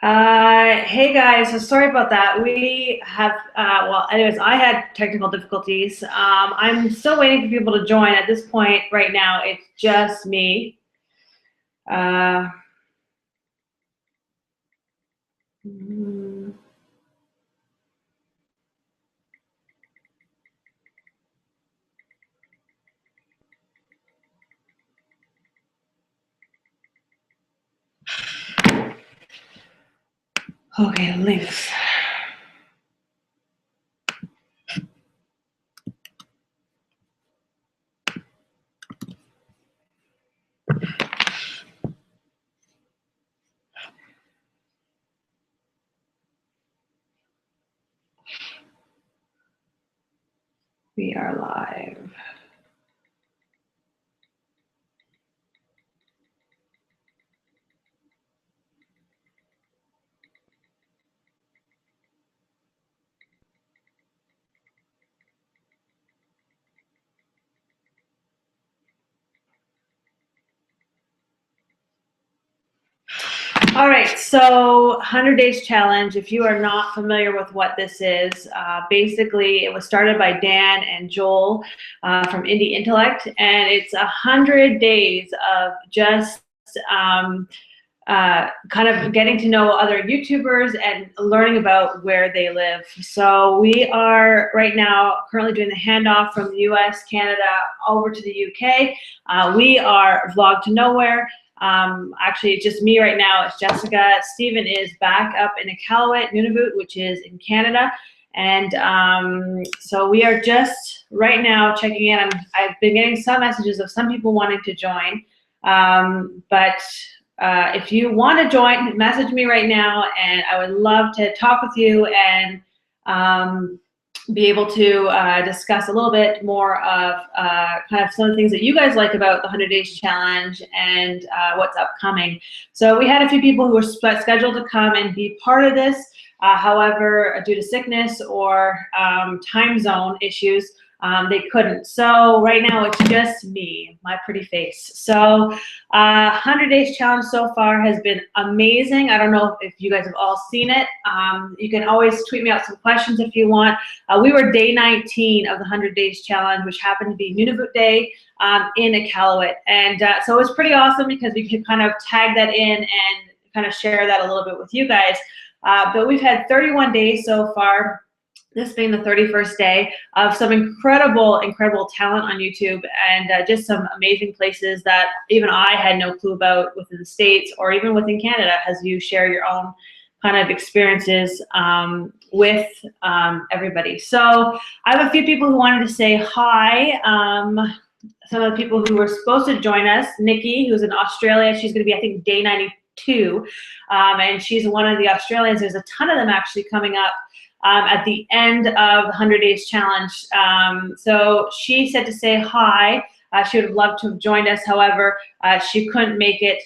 Hey guys, so sorry about that. We have, well, anyways, I had technical difficulties. I'm still waiting for people to join. At this point, right now, it's just me. Uh, mm, okay, links. We are live. All right, so 100 Days Challenge, if you are not familiar with what this is, basically it was started by Dan and Joel from Indie Intellect, and it's 100 days of just kind of getting to know other YouTubers and learning about where they live. So we are right now currently doing the handoff from the US, Canada, over to the UK. We are Vlog to Nowhere. Actually, just me right now. It's Jessica. Stephen is back up in Iqaluit, Nunavut, which is in Canada. And so we are just right now checking in. I've been getting some messages of some people wanting to join. But if you want to join, message me right now, and I would love to talk with you and be able to discuss a little bit more of kind of some of the things that you guys like about the 100 Days Challenge and what's upcoming. So we had a few people who were scheduled to come and be part of this. However, due to sickness or time zone issues, they couldn't. So right now it's just me, my pretty face. So 100 Days Challenge so far has been amazing. I don't know if you guys have all seen it. You can always tweet me out some questions if you want. We were day 19 of the 100 Days Challenge, which happened to be Nunavut Day in Iqaluit. And so it was pretty awesome because we could kind of tag that in and kind of share that a little bit with you guys. But we've had 31 days so far, this being the 31st day, of some incredible talent on YouTube, and just some amazing places that even I had no clue about within the States or even within Canada, as you share your own kind of experiences with everybody. So I have a few people who wanted to say hi. Some of the people who were supposed to join us, Nikki, who's in Australia, she's gonna be, I think, day 92, and she's one of the Australians. There's a ton of them actually coming up at the end of the 100 Days Challenge. So she said to say hi. She would have loved to have joined us. However, she couldn't make it.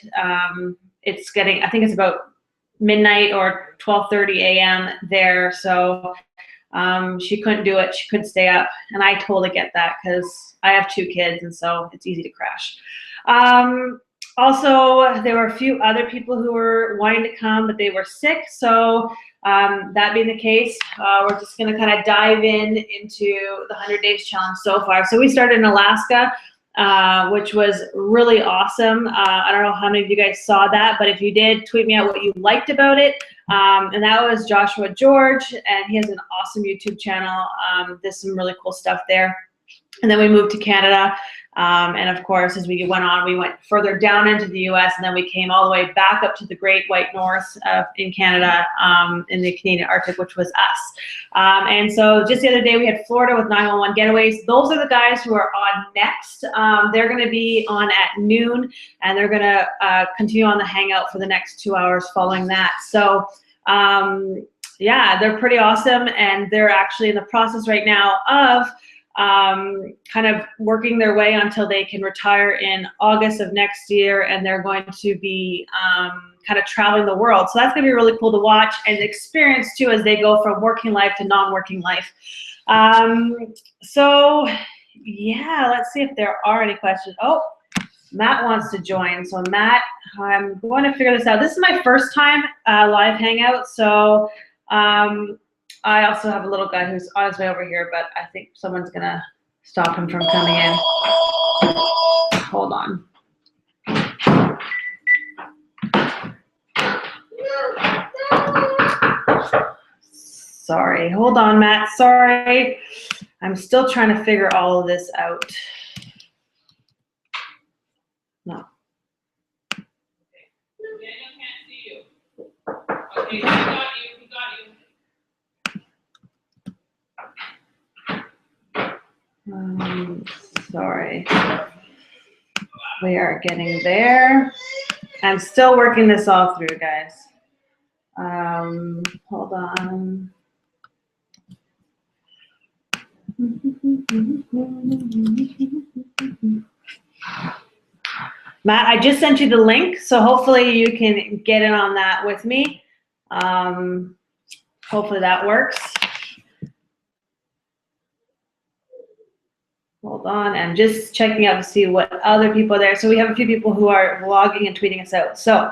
It's getting, I think it's about midnight or 12:30 a.m. there. So she couldn't do it. She couldn't stay up. And I totally get that because I have 2 kids, and so it's easy to crash. Also, there were a few other people who were wanting to come, but they were sick. So that being the case, we're just going to kind of dive into the 100 Days Challenge so far. So we started in Alaska, which was really awesome. I don't know how many of you guys saw that, but if you did, tweet me out what you liked about it. And that was Joshua George, and he has an awesome YouTube channel. There's some really cool stuff there. And then we moved to Canada. And of course, as we went on, we went further down into the US, and then we came all the way back up to the Great White North in Canada, in the Canadian Arctic, which was us. And so just the other day, we had Florida with 911 Getaways. Those are the guys who are on next. They're going to be on at noon, and they're going to continue on the Hangout for the next 2 hours following that. So yeah, they're pretty awesome, and they're actually in the process right now of kind of working their way until they can retire in August of next year, and they're going to be kind of traveling the world. So that's going to be really cool to watch and experience too, as they go from working life to non-working life. So yeah, let's see if there are any questions. Oh, Matt wants to join. So Matt, I'm going to figure this out. This is my first time live Hangout. So I also have a little guy who's on his way over here, but I think someone's going to stop him from coming in. Hold on. Sorry. Hold on, Matt. Sorry. I'm still trying to figure all of this out. No. Daniel can't see you. Okay, he got you. Sorry. We are getting there. I'm still working this all through, guys. Hold on. Matt, I just sent you the link, so hopefully you can get in on that with me. Hopefully that works. Hold on, I'm just checking out to see what other people are there. So we have a few people who are vlogging and tweeting us out. So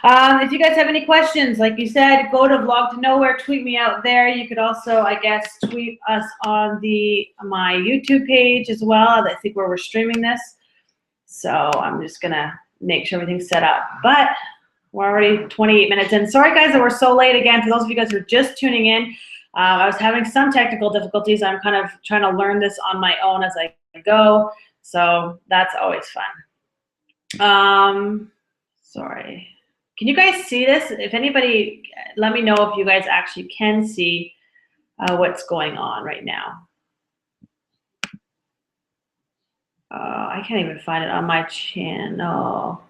if you guys have any questions, like you said, go to Vlog to Nowhere, tweet me out there. You could also, I guess, tweet us on my YouTube page as well. I think where we're streaming this. So I'm just gonna make sure everything's set up. But we're already 28 minutes in. Sorry guys that we're so late again. For those of you guys who are just tuning in, I was having some technical difficulties. I'm kind of trying to learn this on my own as I go. So that's always fun. Sorry. Can you guys see this? If anybody, let me know if you guys actually can see what's going on right now. I can't even find it on my channel.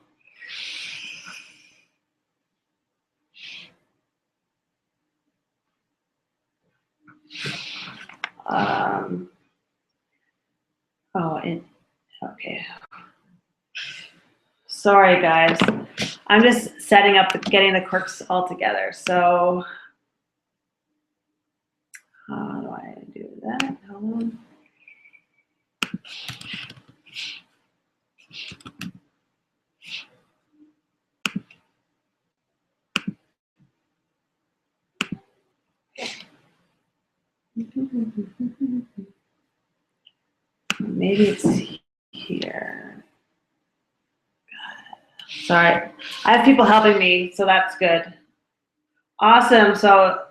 Okay. Sorry, guys. I'm just setting up, getting the quirks all together. So how do I do that? Hold on. Maybe it's here. Sorry. I have people helping me, so that's good. Awesome. So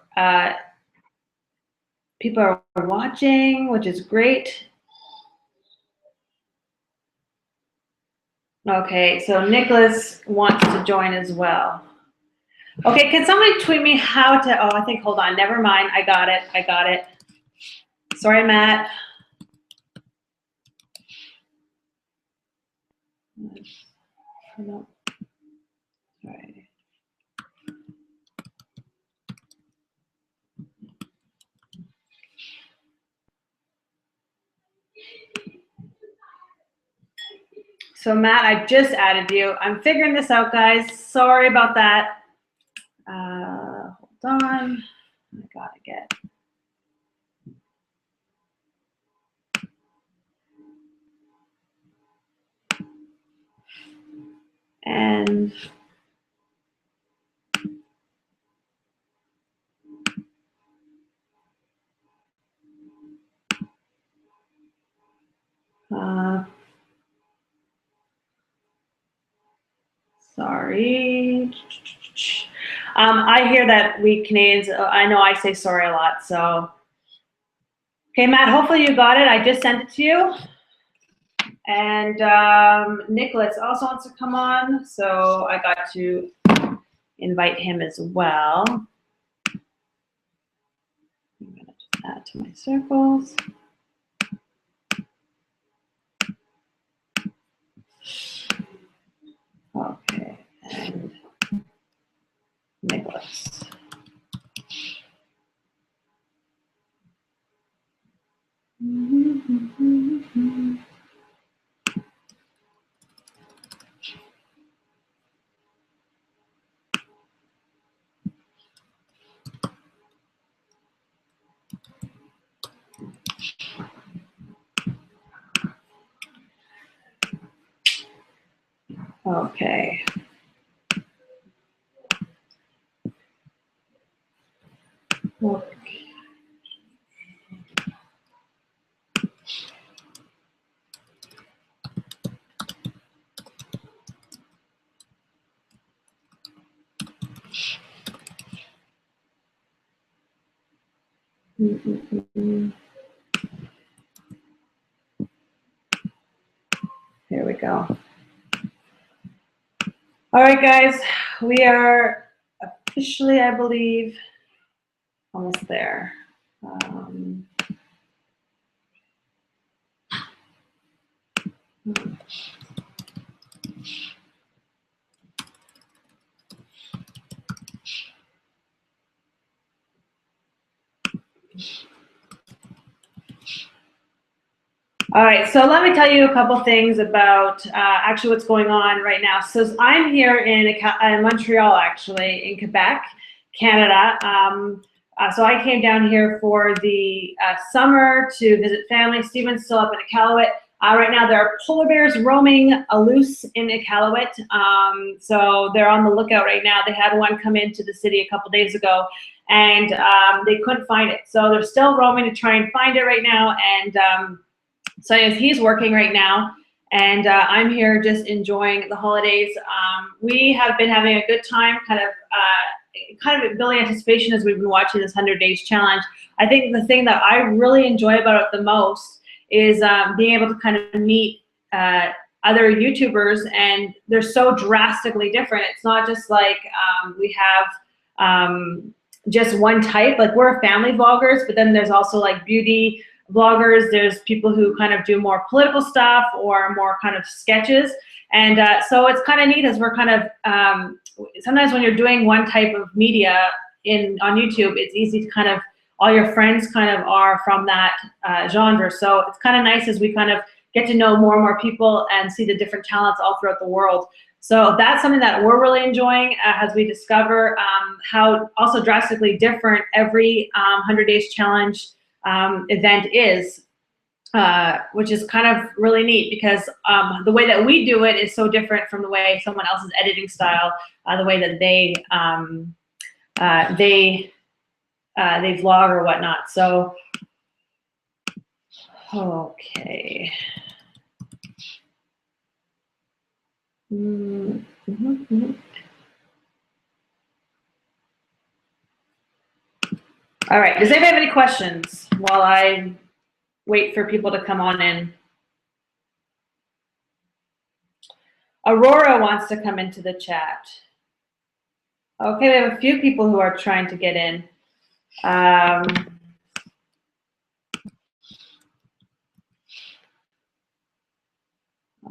people are watching, which is great. Okay, so Nicholas wants to join as well. Okay, can somebody tweet me how to, I think, hold on, never mind. I got it. Sorry, Matt. No. Sorry. So Matt, I just added you. I'm figuring this out, guys. Sorry about that. Hold on. I gotta get. And sorry. I hear that we Canadians, I know I say sorry a lot, so. Okay, Matt, hopefully you got it. I just sent it to you. And Nicholas also wants to come on, so I got to invite him as well. I'm gonna just add to my circles. Okay, and Nicholas. Okay. Here we go. All right, guys, we are officially, I believe, almost there. All right, so let me tell you a couple things about actually what's going on right now. So I'm here in Montreal, actually, in Quebec, Canada. So I came down here for the summer to visit family. Stephen's still up in Iqaluit. Right now there are polar bears roaming loose in Iqaluit. So they're on the lookout right now. They had one come into the city a couple days ago, and they couldn't find it. So they're still roaming to try and find it right now. And so anyways, he's working right now, and I'm here just enjoying the holidays. We have been having a good time, kind of building anticipation as we've been watching this 100 Days Challenge. I think the thing that I really enjoy about it the most is being able to kind of meet other YouTubers, and they're so drastically different. It's not just like we have just one type. Like, we're family vloggers, but then there's also like beauty vloggers. There's people who kind of do more political stuff or more kind of sketches. And so it's kind of neat as we're kind of, sometimes when you're doing one type of media on YouTube, it's easy to kind of, all your friends kind of are from that genre. So it's kind of nice as we kind of get to know more and more people and see the different talents all throughout the world. So that's something that we're really enjoying as we discover how also drastically different every 100 Days Challenge event is, which is kind of really neat, because the way that we do it is so different from the way someone else's editing style, the way that they vlog or whatnot. So, okay. All right, does anybody have any questions while I wait for people to come on in? Aurora wants to come into the chat. Okay, we have a few people who are trying to get in.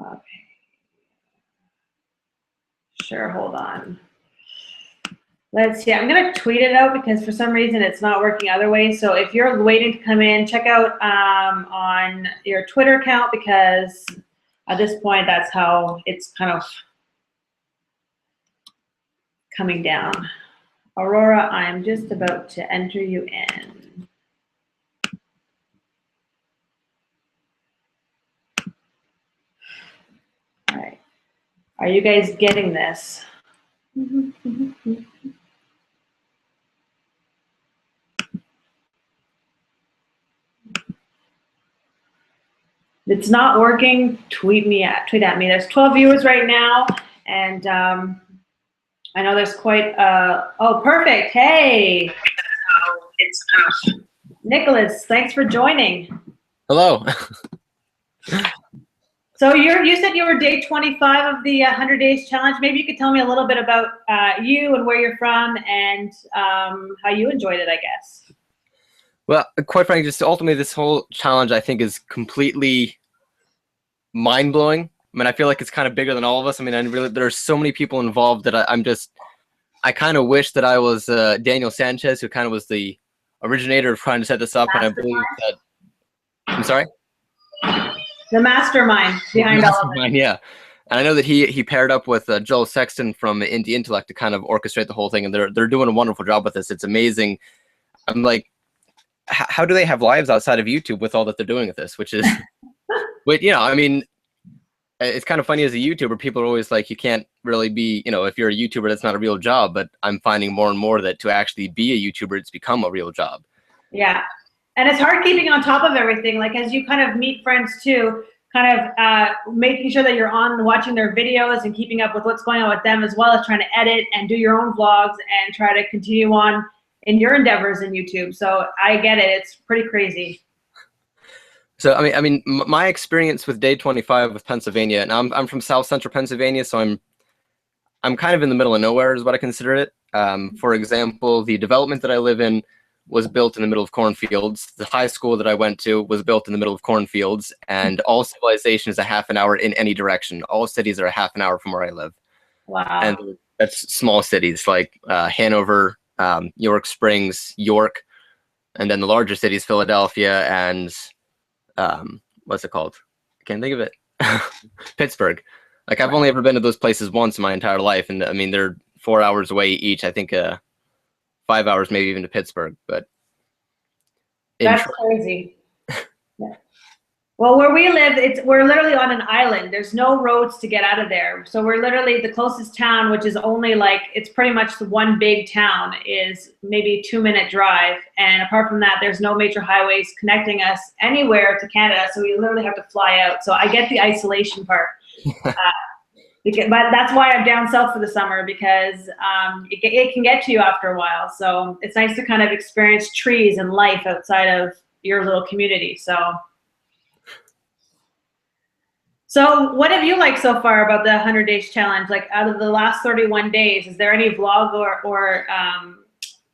Okay. Sure, hold on. Let's see, I'm gonna tweet it out because for some reason it's not working other ways. So if you're waiting to come in, check out on your Twitter account, because at this point, that's how it's kind of coming down. Aurora, I'm just about to enter you in. All right, are you guys getting this? It's not working, tweet at me. There's 12 viewers right now, and I know there's quite, oh, perfect, hey. It's Nicholas, thanks for joining. Hello. So you said you were day 25 of the 100 Days Challenge. Maybe you could tell me a little bit about you and where you're from, and how you enjoyed it, I guess. Well, quite frankly, just ultimately this whole challenge, I think, is completely mind-blowing. I mean, I feel like it's kind of bigger than all of us. I mean, there's so many people involved that I kind of wish that I was Daniel Sanchez, who kind of was the originator of trying to set this up. And I believe that, I'm sorry? The mastermind behind all of it. Yeah. And I know that he paired up with Joel Sexton from Indie Intellect to kind of orchestrate the whole thing. And they're doing a wonderful job with this. It's amazing. I'm like, how do they have lives outside of YouTube with all that they're doing with this? Which is, but you know, I mean, it's kind of funny as a YouTuber, people are always like, you can't really be, if you're a YouTuber, that's not a real job. But I'm finding more and more that to actually be a YouTuber, it's become a real job. Yeah. And it's hard keeping on top of everything. Like as you kind of meet friends too, kind of making sure that you're on watching their videos and keeping up with what's going on with them, as well as trying to edit and do your own vlogs and try to continue on in your endeavors in YouTube. So I get it. It's pretty crazy. So my experience with day 25 with Pennsylvania, and I'm from South Central Pennsylvania, so I'm kind of in the middle of nowhere is what I consider it. For example, the development that I live in was built in the middle of cornfields. The high school that I went to was built in the middle of cornfields, and all civilization is a half an hour in any direction. All cities are a half an hour from where I live. Wow. And that's small cities like Hanover, York Springs, York, and then the larger cities, Philadelphia, and what's it called? I can't think of it. Pittsburgh. Like I've only ever been to those places once in my entire life, and I mean they're 4 hours away each. I think 5 hours maybe even to Pittsburgh, but that's crazy. Yeah. Well, where we live, we're literally on an island. There's no roads to get out of there. So we're literally the closest town, which is only like, it's pretty much the one big town, is maybe a 2-minute drive. And apart from that, there's no major highways connecting us anywhere to Canada. So we literally have to fly out. So I get the isolation part. But that's why I'm down south for the summer, because it can get to you after a while. So it's nice to kind of experience trees and life outside of your little community. So what have you liked so far about the 100 Days Challenge? Like out of the last 31 days, is there any vlog or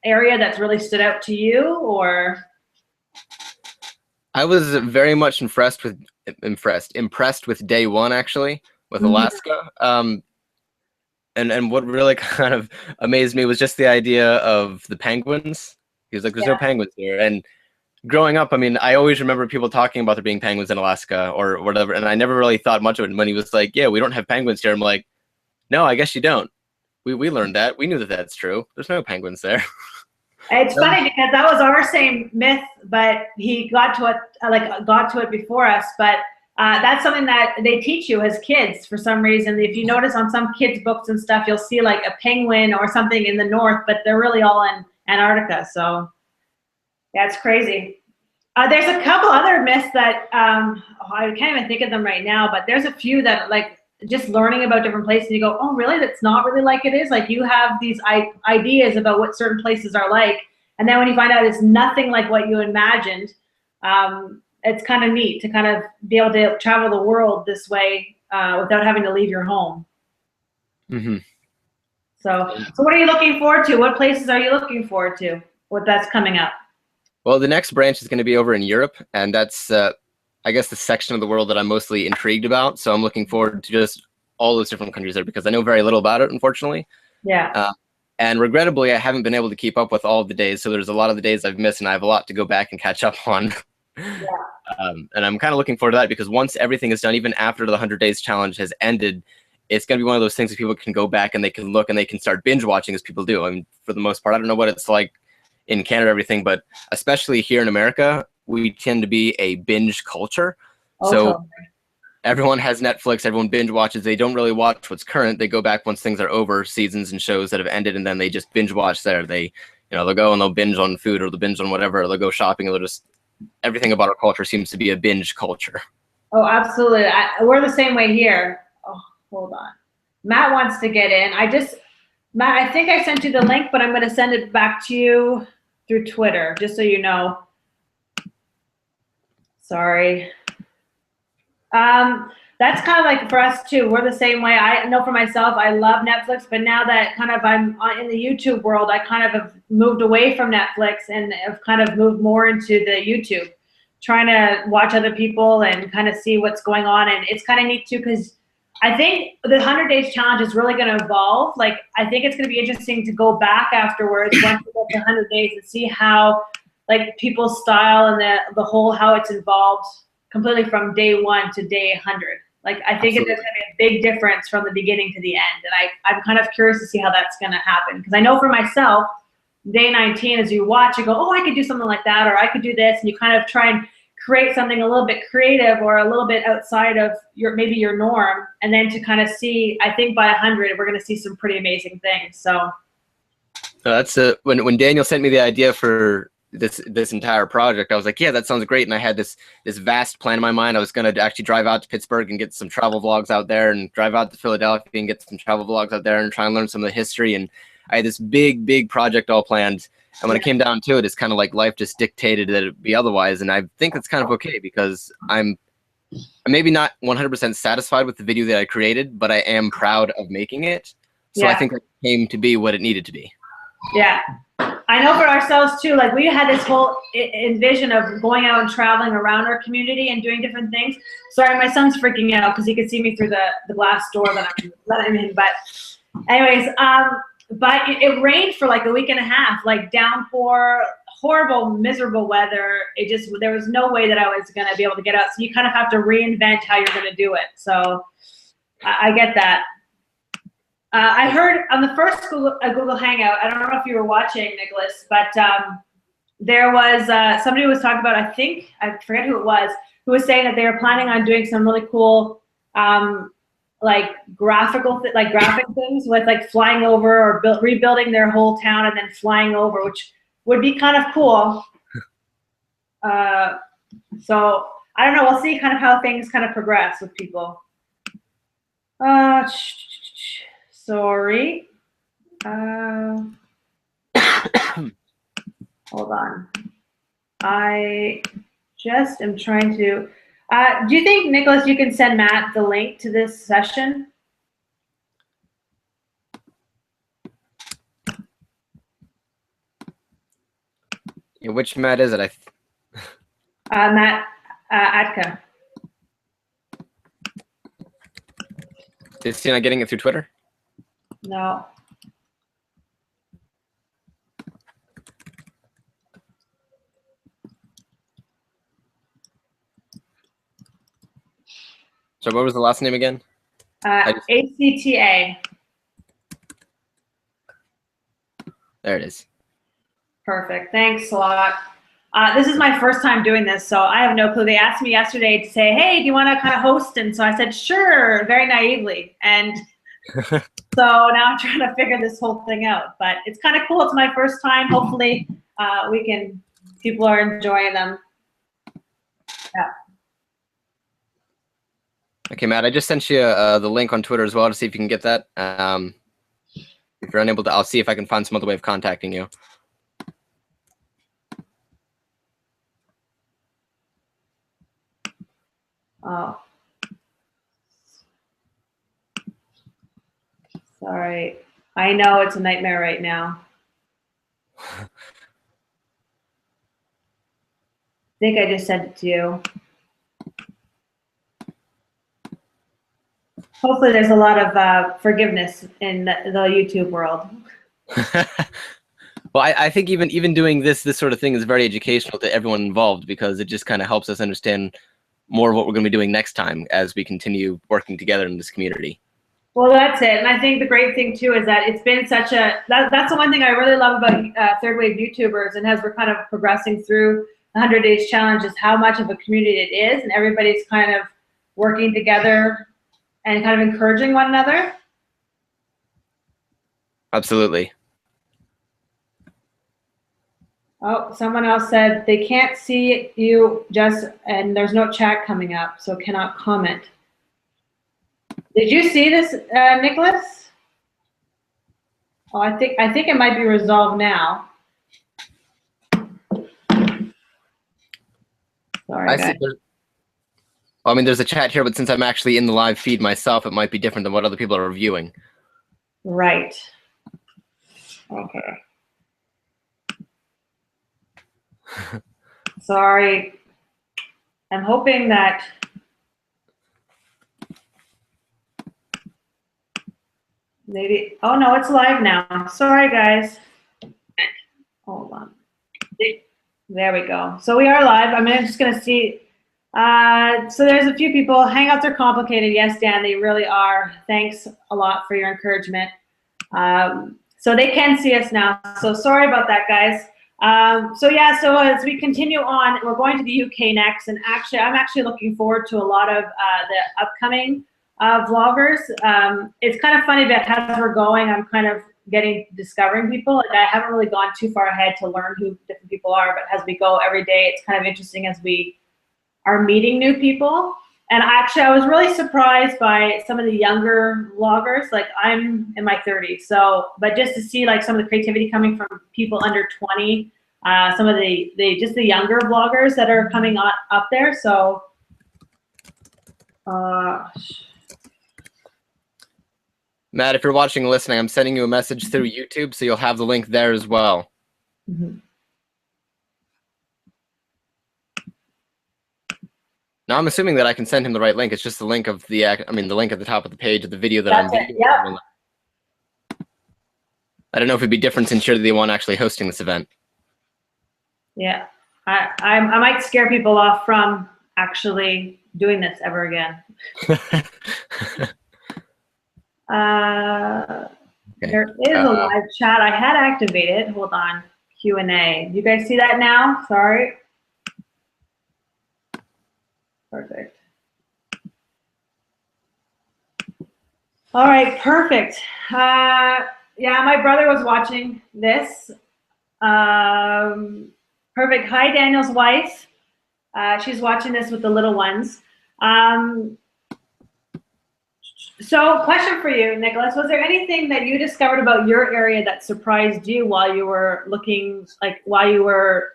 area that's really stood out to you? Or I was very much impressed with day one, actually, with Alaska. And what really kind of amazed me was just the idea of the penguins. He was like, there's no penguins here. And growing up, I mean, I always remember people talking about there being penguins in Alaska or whatever, and I never really thought much of it. And when he was like, yeah, we don't have penguins here, I'm like, no, I guess you don't. We learned that. We knew that that's true. There's no penguins there. It's funny because that was our same myth, but he got to it before us. But that's something that they teach you as kids for some reason. If you notice on some kids' books and stuff, you'll see like a penguin or something in the north, but they're really all in Antarctica. So yeah, it's crazy. There's a couple other myths that I can't even think of them right now, but there's a few that like just learning about different places, you go, oh, really? That's not really like it is. Like you have these ideas about what certain places are like, and then when you find out it's nothing like what you imagined, it's kind of neat to kind of be able to travel the world this way without having to leave your home. Mm-hmm. So what are you looking forward to? What places are you looking forward to? What that's coming up? Well, the next branch is going to be over in Europe, and that's, I guess, the section of the world that I'm mostly intrigued about. So I'm looking forward to just all those different countries there because I know very little about it, unfortunately. Yeah. And regrettably, I haven't been able to keep up with all of the days. So there's a lot of the days I've missed, and I have a lot to go back and catch up on. Yeah. And I'm kind of looking forward to that because once everything is done, even after the 100 Days Challenge has ended, it's going to be one of those things that people can go back and they can look and they can start binge watching as people do. I mean, for the most part, I don't know what it's like in Canada, everything, but especially here in America, we tend to be a binge culture. So everyone has Netflix, everyone binge watches. They don't really watch what's current. They go back once things are over, seasons and shows that have ended, and then they just binge watch there. They'll go and they'll binge on food or they'll binge on whatever, or they'll go shopping, and they'll just, everything about our culture seems to be a binge culture. Oh, absolutely. We're the same way here. Oh, hold on. Matt wants to get in. Matt, I think I sent you the link, but I'm going to send it back to you through Twitter, just so you know. Sorry. That's kind of like for us too. We're the same way. I know for myself, I love Netflix, but now that kind of I'm in the YouTube world, I kind of have moved away from Netflix and have kind of moved more into the YouTube, trying to watch other people and kind of see what's going on. And it's kind of neat too, because I think the 100 Days Challenge is really going to evolve. Like, I think it's going to be interesting to go back afterwards once we get to 100 days and see how, like, people's style and the whole, how it's evolved completely from day 1 to day 100. Like, I think it's going to be a big difference from the beginning to the end. And I'm kind of curious to see how that's going to happen. Because I know for myself, day 19, as you watch, you go, oh, I could do something like that, or I could do this. And you kind of try and create something a little bit creative or a little bit outside of maybe your norm, and then to kind of see, I think by 100 we're going to see some pretty amazing things. So that's when Daniel sent me the idea for this entire project, I was like, yeah, that sounds great. And I had this vast plan in my mind. I was going to actually drive out to Pittsburgh and get some travel vlogs out there, and drive out to Philadelphia and get some travel vlogs out there and try and learn some of the history. And I had this big project all planned. And when it came down to it, it's kind of like life just dictated that it'd be otherwise. And I think that's kind of okay, because I'm maybe not 100% satisfied with the video that I created, but I am proud of making it. So I think it came to be what it needed to be. Yeah. I know for ourselves too, like we had this whole envision of going out and traveling around our community and doing different things. Sorry, my son's freaking out because he could see me through the glass door that I'm in. But anyways, but it rained for like a week and a half, like downpour, horrible, miserable weather. There was no way that I was going to be able to get out. So you kind of have to reinvent how you're going to do it. So I get that. I heard on the first Google Hangout, I don't know if you were watching, Nicholas, but there was somebody was talking about, I forget who it was, who was saying that they were planning on doing some really cool like graphic things with like flying over or rebuilding their whole town and then flying over, which would be kind of cool. So I don't know, we'll see kind of how things kind of progress with people. Sorry. Hold on. I just am trying to. Do you think, Nicholas, you can send Matt the link to this session? Yeah, which Matt is it? Matt Atka. Is he not getting it through Twitter? No. So what was the last name again? ACTA. There it is. Perfect. Thanks a lot. This is my first time doing this, so I have no clue. They asked me yesterday to say, hey, do you want to kind of host? And so I said, sure, very naively. And so now I'm trying to figure this whole thing out. But it's kind of cool. It's my first time. Hopefully people are enjoying them. Yeah. Okay, Matt, I just sent you the link on Twitter as well to see if you can get that. If you're unable to, I'll see if I can find some other way of contacting you. Oh. Sorry. I know it's a nightmare right now. I think I just sent it to you. Hopefully there's a lot of forgiveness in the YouTube world. Well, I think even doing this sort of thing is very educational to everyone involved, because it just kind of helps us understand more of what we're going to be doing next time as we continue working together in this community. Well, that's it. And I think the great thing too is that it's been such that's the one thing I really love about third wave YouTubers, and as we're kind of progressing through the 100 Days Challenge, is how much of a community it is, and everybody's kind of working together and kind of encouraging one another. Absolutely. Oh, someone else said they can't see you, and there's no chat coming up, so cannot comment. Did you see this, Nicholas? Oh, I think it might be resolved now. Sorry, guys. I mean, there's a chat here, but since I'm actually in the live feed myself, it might be different than what other people are viewing. Right. Okay. Sorry. I'm hoping that maybe, oh no, it's live now. Sorry, guys. Hold on. There we go. So we are live. I'm just going to see. So there's a few people. Hangouts are complicated. Yes, Dan, they really are. Thanks a lot for your encouragement. So they can see us now. So sorry about that, guys. So yeah, so as we continue on, we're going to the UK next, and actually, I'm actually looking forward to a lot of the upcoming vloggers. It's kind of funny that as we're going, I'm kind of discovering people. Like I haven't really gone too far ahead to learn who different people are, but as we go every day, it's kind of interesting as we are meeting new people. And actually, I was really surprised by some of the younger vloggers. Like I'm in my 30s, so but just to see like some of the creativity coming from people under 20, some of the just the younger vloggers that are coming up there. So, Matt, if you're watching and listening, I'm sending you a message through YouTube, so you'll have the link there as well. mm-hmm. Now I'm assuming that I can send him the right link. It's just the link of the, the link at the top of the page of the video that I'm videoing. Yep. I don't know if it'd be different since you're the one actually hosting this event. Yeah, I might scare people off from actually doing this ever again. There is a live chat. I had activated. Hold on. Q&A. You guys see that now? Sorry. Perfect. All right, perfect. Yeah, my brother was watching this. Perfect. Hi, Daniel's wife. She's watching this with the little ones. So, question for you, Nicholas. Was there anything that you discovered about your area that surprised you while you were looking, like while you were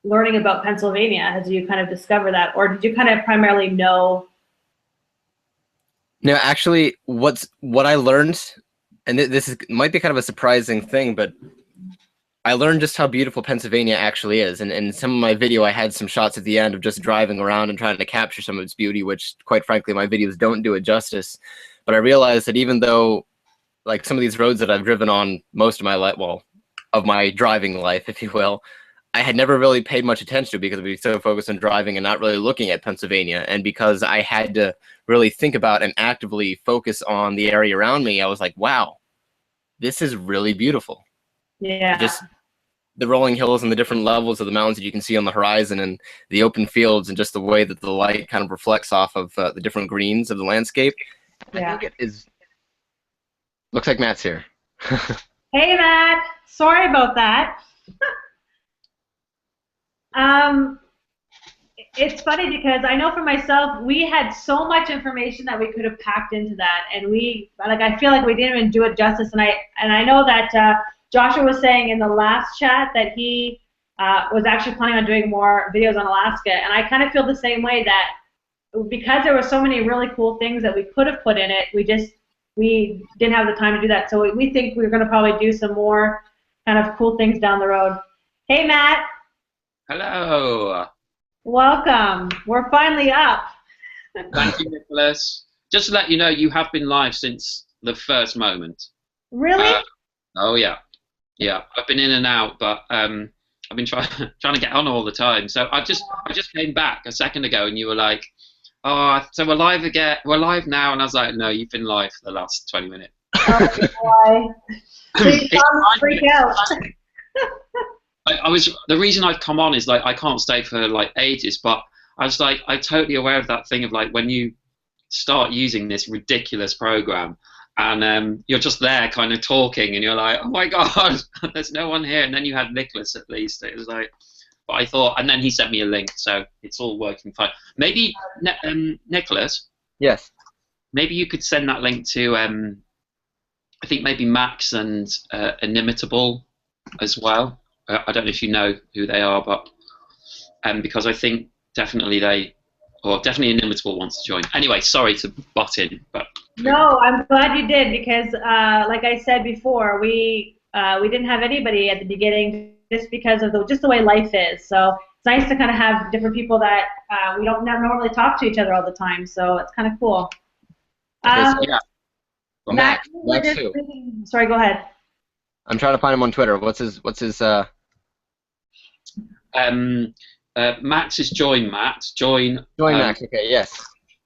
learning about Pennsylvania? As you kind of discover that, or did you kind of primarily know? No, actually, what I learned, and this might be kind of a surprising thing, but I learned just how beautiful Pennsylvania actually is. And in some of my video, I had some shots at the end of just driving around and trying to capture some of its beauty, which, quite frankly, my videos don't do it justice. But I realized that even though, like, some of these roads that I've driven on most of my life, well, of my driving life, if you will, I had never really paid much attention to because we were so focused on driving and not really looking at Pennsylvania. And because I had to really think about and actively focus on the area around me, I was like, wow, this is really beautiful. Yeah. Just the rolling hills and the different levels of the mountains that you can see on the horizon and the open fields and just the way that the light kind of reflects off of the different greens of the landscape. Yeah. I think it is. Looks like Matt's here. Hey, Matt. Sorry about that. It's funny because I know for myself, we had so much information that we could have packed into that, and I feel like we didn't even do it justice. And I know that Joshua was saying in the last chat that he was actually planning on doing more videos on Alaska, and I kind of feel the same way, that because there were so many really cool things that we could have put in it, we didn't have the time to do that. So we think we're going to probably do some more kind of cool things down the road. Hey, Matt. Hello. Welcome. We're finally up. Thank you, Nicholas. Just to let you know, you have been live since the first moment. Really? Oh yeah, yeah. I've been in and out, but I've been trying to get on all the time. So I just came back a second ago, and you were like, "Oh, so we're live again. We're live now." And I was like, "No, you've been live for the last 20 minutes." Oh boy. Please don't freak out. The reason I've come on is like I can't stay for like ages, but I was like, I'm totally aware of that thing of like when you start using this ridiculous program and you're just there kind of talking and you're like, oh my god, there's no one here, and then you had Nicholas at least. It was like, but I thought, and then he sent me a link, so it's all working fine. Maybe Nicholas. Yes. Maybe you could send that link to I think maybe Max and Inimitable as well. I don't know if you know who they are, but because I think definitely definitely Inimitable wants to join. Anyway, sorry to butt in, but no, I'm glad you did, because like I said before, we didn't have anybody at the beginning just because of just the way life is. So it's nice to kind of have different people that we don't normally talk to each other all the time. So it's kind of cool. Okay, so yeah. Well, Max who? Sorry, go ahead. I'm trying to find him on Twitter. What's his Max is Join Max. Join Max. Okay, yes.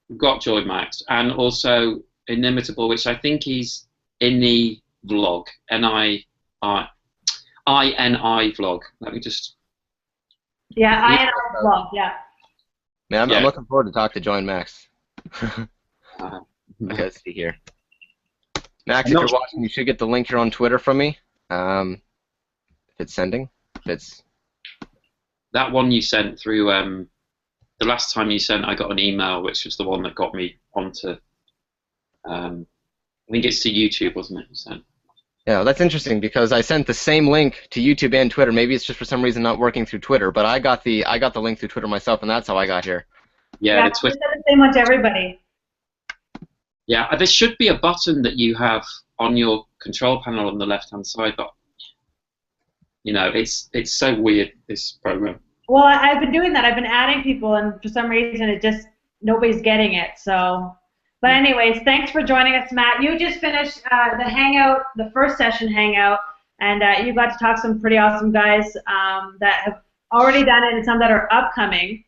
We've got Join Max, and also Inimitable, which I think he's in the vlog. INI vlog. Let me just. Yeah, I and I vlog. Yeah. Man, I'm Yeah. looking forward to talk to Join Max. Uh, Okay, let's see here. Max, I'm if not you're watching, you should get the link here on Twitter from me. If it's sending. If it's... That one you sent through. The last time you sent, I got an email, which was the one that got me onto. I think it's to YouTube, wasn't it? You sent. Yeah, that's interesting because I sent the same link to YouTube and Twitter. Maybe it's just for some reason not working through Twitter, but I got the link through Twitter myself, and that's how I got here. Yeah, Yeah, the Twitter. we send the same one to everybody. Yeah, there should be a button that you have on your control panel on the left-hand side, but you know, it's so weird, this program. Well, I've been doing that. I've been adding people, and for some reason, it just nobody's getting it. So, but anyways, thanks for joining us, Matt. You just finished the Hangout, the first session Hangout, and you got to talk to some pretty awesome guys that have already done it and some that are upcoming.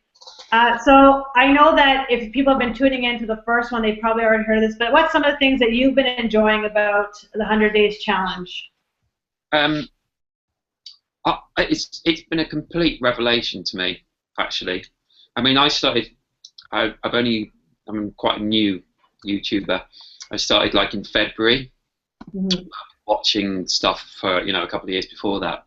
So I know that if people have been tuning into the first one, they probably already heard of this. But what's some of the things that you've been enjoying about the 100 Days Challenge? It's been a complete revelation to me, actually. I mean, I'm quite a new YouTuber. I started like in February, watching stuff for a couple of years before that.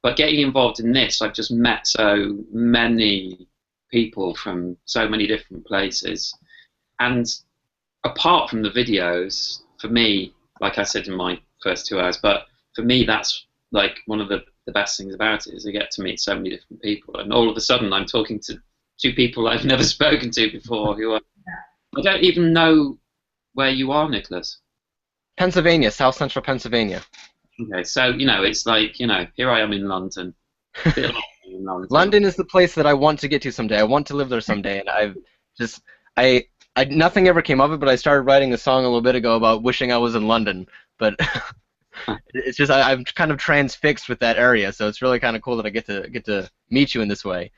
But getting involved in this, I've just met so many people from so many different places. And apart from the videos, for me, like I said in my first 2 hours, but for me, that's like one of the best things about it is I get to meet so many different people, and all of a sudden I'm talking to two people I've never spoken to before who are, I don't even know where you are, Nicholas. Pennsylvania, South Central Pennsylvania. Okay, so it's like here I am in London. London is the place that I want to get to someday. I want to live there someday, and nothing ever came of it, but I started writing a song a little bit ago about wishing I was in London, but it's just I'm kind of transfixed with that area, so it's really kind of cool that I get to meet you in this way.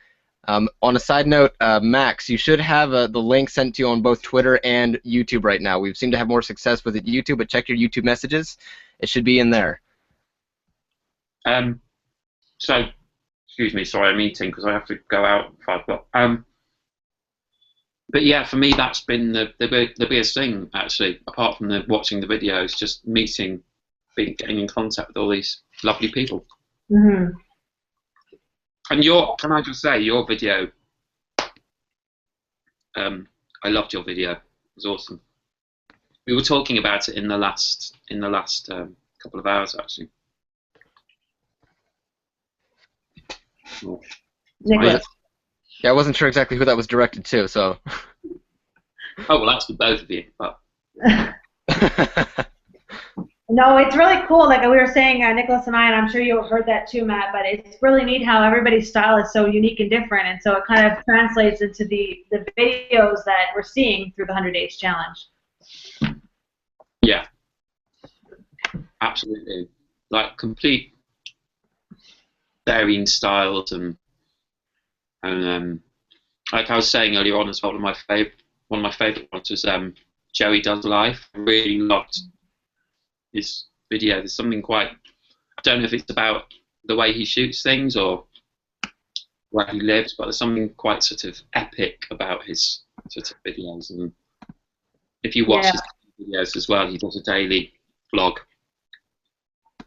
On a side note, Max, you should have the link sent to you on both Twitter and YouTube right now. We've seemed to have more success with it YouTube, but check your YouTube messages. It should be in there. So, excuse me, sorry, I'm eating because I have to go out at 5 o'clock. But yeah, for me, that's been the biggest thing, actually, apart from watching the videos, just getting in contact with all these lovely people. Mm-hmm. And can I just say, your video, I loved your video. It was awesome. We were talking about it in the last couple of hours, actually. Oh. Nicholas. Yeah, I wasn't sure exactly who that was directed to, so. Oh, well, that's for both of you. But. No, it's really cool. Like we were saying, Nicholas and I, and I'm sure you heard that too, Matt, but it's really neat how everybody's style is so unique and different, and so it kind of translates into the videos that we're seeing through the 100 Days Challenge. Yeah, absolutely. Like complete varying styles and like I was saying earlier on as well, one of my favorite ones was Joey Does Life. I really loved his video. There's something quite, I don't know if it's about the way he shoots things or where he lives, but there's something quite sort of epic about his sort of videos. And if you watch his videos as well, he does a daily vlog,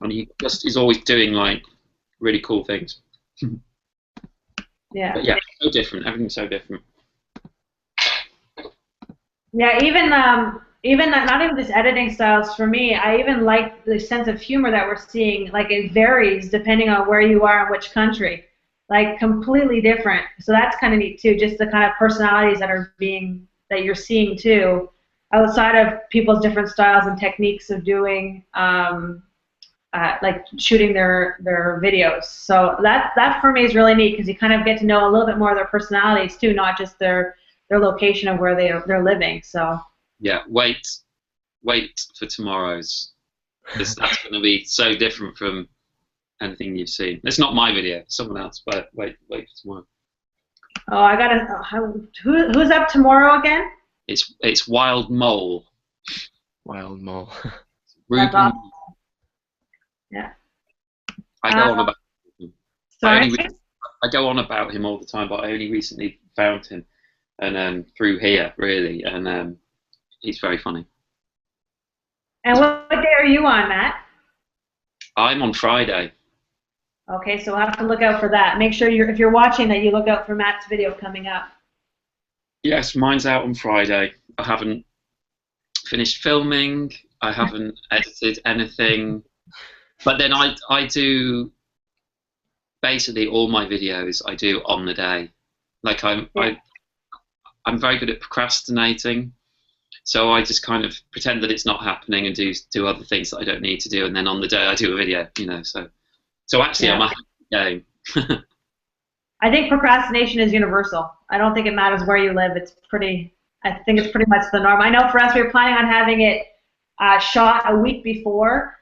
and he just is always doing like really cool things. Yeah. But yeah, so different. Everything's so different. Yeah, even not even just editing styles for me. I even like the sense of humor that we're seeing. Like it varies depending on where you are and which country. Like completely different. So that's kind of neat too. Just the kind of personalities that you're seeing too, outside of people's different styles and techniques of doing like shooting their videos. So that for me is really neat because you kind of get to know a little bit more of their personalities too, not just their location of where they're living. So yeah, wait for tomorrow's. That's going to be so different from anything you've seen. It's not my video, it's someone else. But wait for tomorrow. Oh, I gotta. Who's up tomorrow again? It's Wild Mole. Wild Mole. That's awesome. Yeah. I go on about him. Sorry? I go on about him all the time, but I only recently found him, and through here really, and he's very funny. And what day are you on, Matt? I'm on Friday. Okay, so we'll have to look out for that. Make sure if you're watching that you look out for Matt's video coming up. Yes, mine's out on Friday. I haven't finished filming. I haven't edited anything. But then I do basically all my videos I do on the day. Like I'm very good at procrastinating. So I just kind of pretend that it's not happening and do other things that I don't need to do, and then on the day I do a video, you know. So actually I'm ahead of the game. I think procrastination is universal. I don't think it matters where you live. I think it's pretty much the norm. I know for us, we were planning on having it shot a week before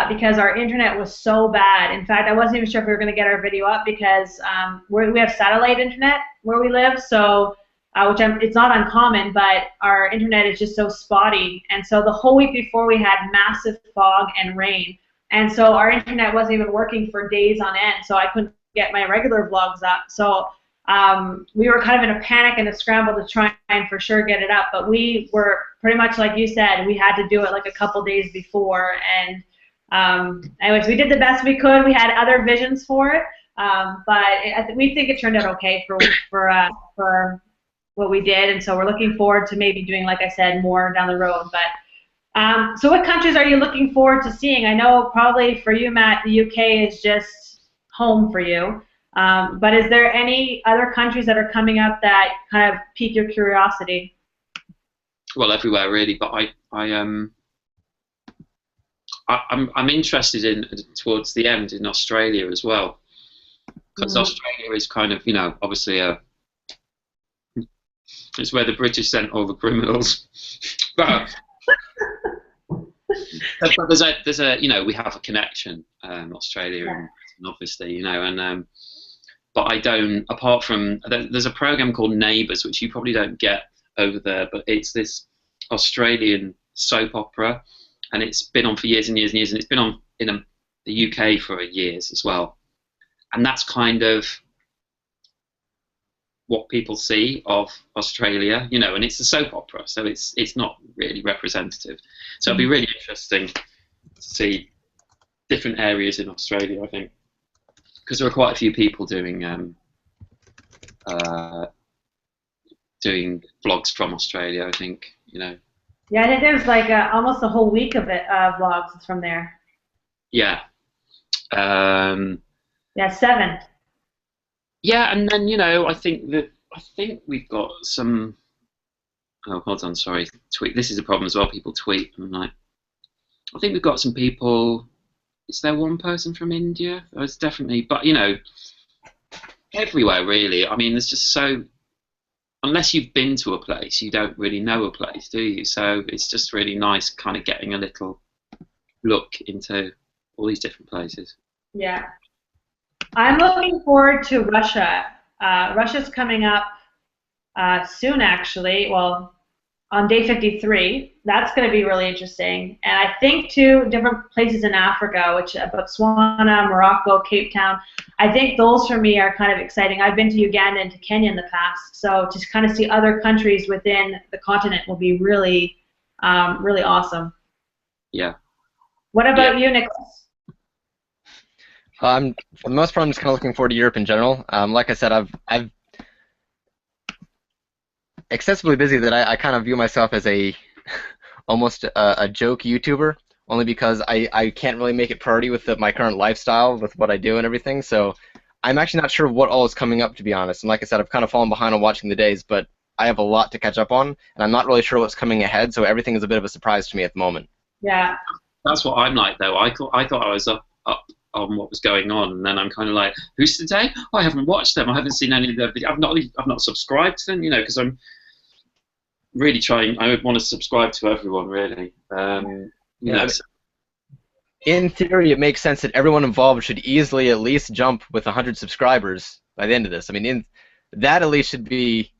because our internet was so bad. In fact, I wasn't even sure if we were going to get our video up because we have satellite internet where we live, so it's not uncommon, but our internet is just so spotty. And so the whole week before, we had massive fog and rain. And so our internet wasn't even working for days on end, so I couldn't get my regular vlogs up. So we were kind of in a panic and a scramble to try and for sure get it up. But we were pretty much like you said, we had to do it like a couple days before. And anyways, we did the best we could. We had other visions for it, but we think it turned out okay for what we did. And so we're looking forward to maybe doing, like I said, more down the road. But so what countries are you looking forward to seeing? I know probably for you, Matt, the UK is just home for you. But is there any other countries that are coming up that kind of pique your curiosity? Well, everywhere really, but I'm interested in towards the end in Australia as well, because Australia is kind of, you know, obviously it's where the British sent all the criminals. But there's a you know, we have a connection, Australia and obviously, you know, and but I don't, apart from, there's a program called Neighbours, which you probably don't get over there, but it's this Australian soap opera, and it's been on for years and years and years, and it's been on in the UK for years as well. And that's kind of what people see of Australia, you know, and it's a soap opera, so it's not really representative. So it'll be really interesting to see different areas in Australia, I think, because there are quite a few people doing vlogs from Australia, I think, you know. Yeah, I think there's like almost a whole week of it vlogs from there. Yeah. Yeah, 7. Yeah, and then, you know, I think we've got some. Oh, hold on, sorry. Tweet. This is a problem as well. People tweet. I'm like, I think we've got some people. Is there one person from India? There's definitely, but you know, everywhere really. I mean, there's just so. Unless you've been to a place, you don't really know a place, do you? So it's just really nice, kind of getting a little look into all these different places. Yeah. I'm looking forward to Russia. Russia's coming up soon, actually. Well, on day 53. That's going to be really interesting. And I think, too, different places in Africa, which Botswana, Morocco, Cape Town, I think those for me are kind of exciting. I've been to Uganda and to Kenya in the past, so to kind of see other countries within the continent will be really, really awesome. Yeah. What about you, Nicholas? For the most part, I'm just kind of looking forward to Europe in general. Like I said, I've excessively busy that I kind of view myself as almost a joke YouTuber, only because I can't really make it priority with my current lifestyle, with what I do and everything. So I'm actually not sure what all is coming up, to be honest. And like I said, I've kind of fallen behind on watching the days, but I have a lot to catch up on, and I'm not really sure what's coming ahead. So everything is a bit of a surprise to me at the moment. Yeah. That's what I'm like, though. I thought I was up on what was going on, and then I'm kind of like, who's today? Oh, I haven't watched them. I haven't seen any of their videos. I've not subscribed to them, you know, because I'm really trying. I would want to subscribe to everyone, really. You know. In theory, it makes sense that everyone involved should easily at least jump with 100 subscribers by the end of this. I mean, that at least should be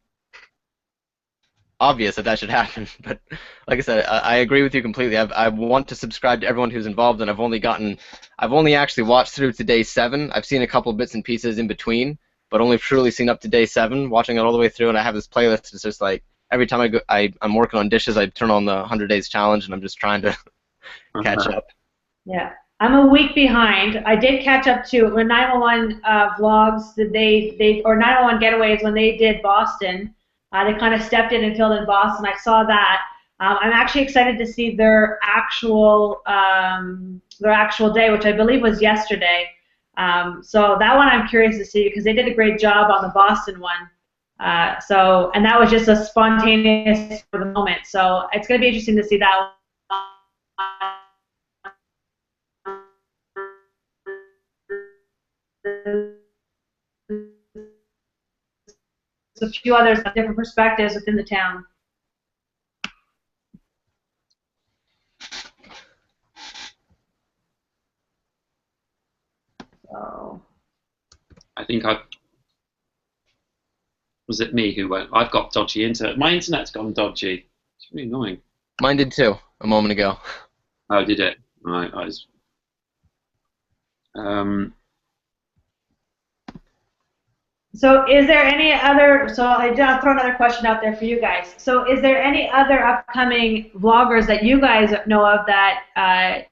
obvious that that should happen. But like I said, I agree with you completely. I want to subscribe to everyone who's involved, and I've only actually watched through to day 7. I've seen a couple bits and pieces in between, but only truly seen up to day 7, watching it all the way through. And I have this playlist. It's just like every time I'm working on dishes, I turn on the 100 Days Challenge, and I'm just trying to catch up. Yeah. I'm a week behind. I did catch up to when 911 vlogs, or 911 getaways when they did Boston. They kind of stepped in and filled in Boston. I saw that. I'm actually excited to see their actual day, which I believe was yesterday. So that one I'm curious to see because they did a great job on the Boston one. And that was just a spontaneous for the moment. So it's going to be interesting to see that one. A few others have different perspectives within the town. So. I think was it me who went? I've got dodgy internet. My internet's gone dodgy. It's really annoying. Mine did too a moment ago. Oh, did it? Right. So is there any other, so I'll throw another question out there for you guys. So is there any other upcoming vloggers that you guys know of that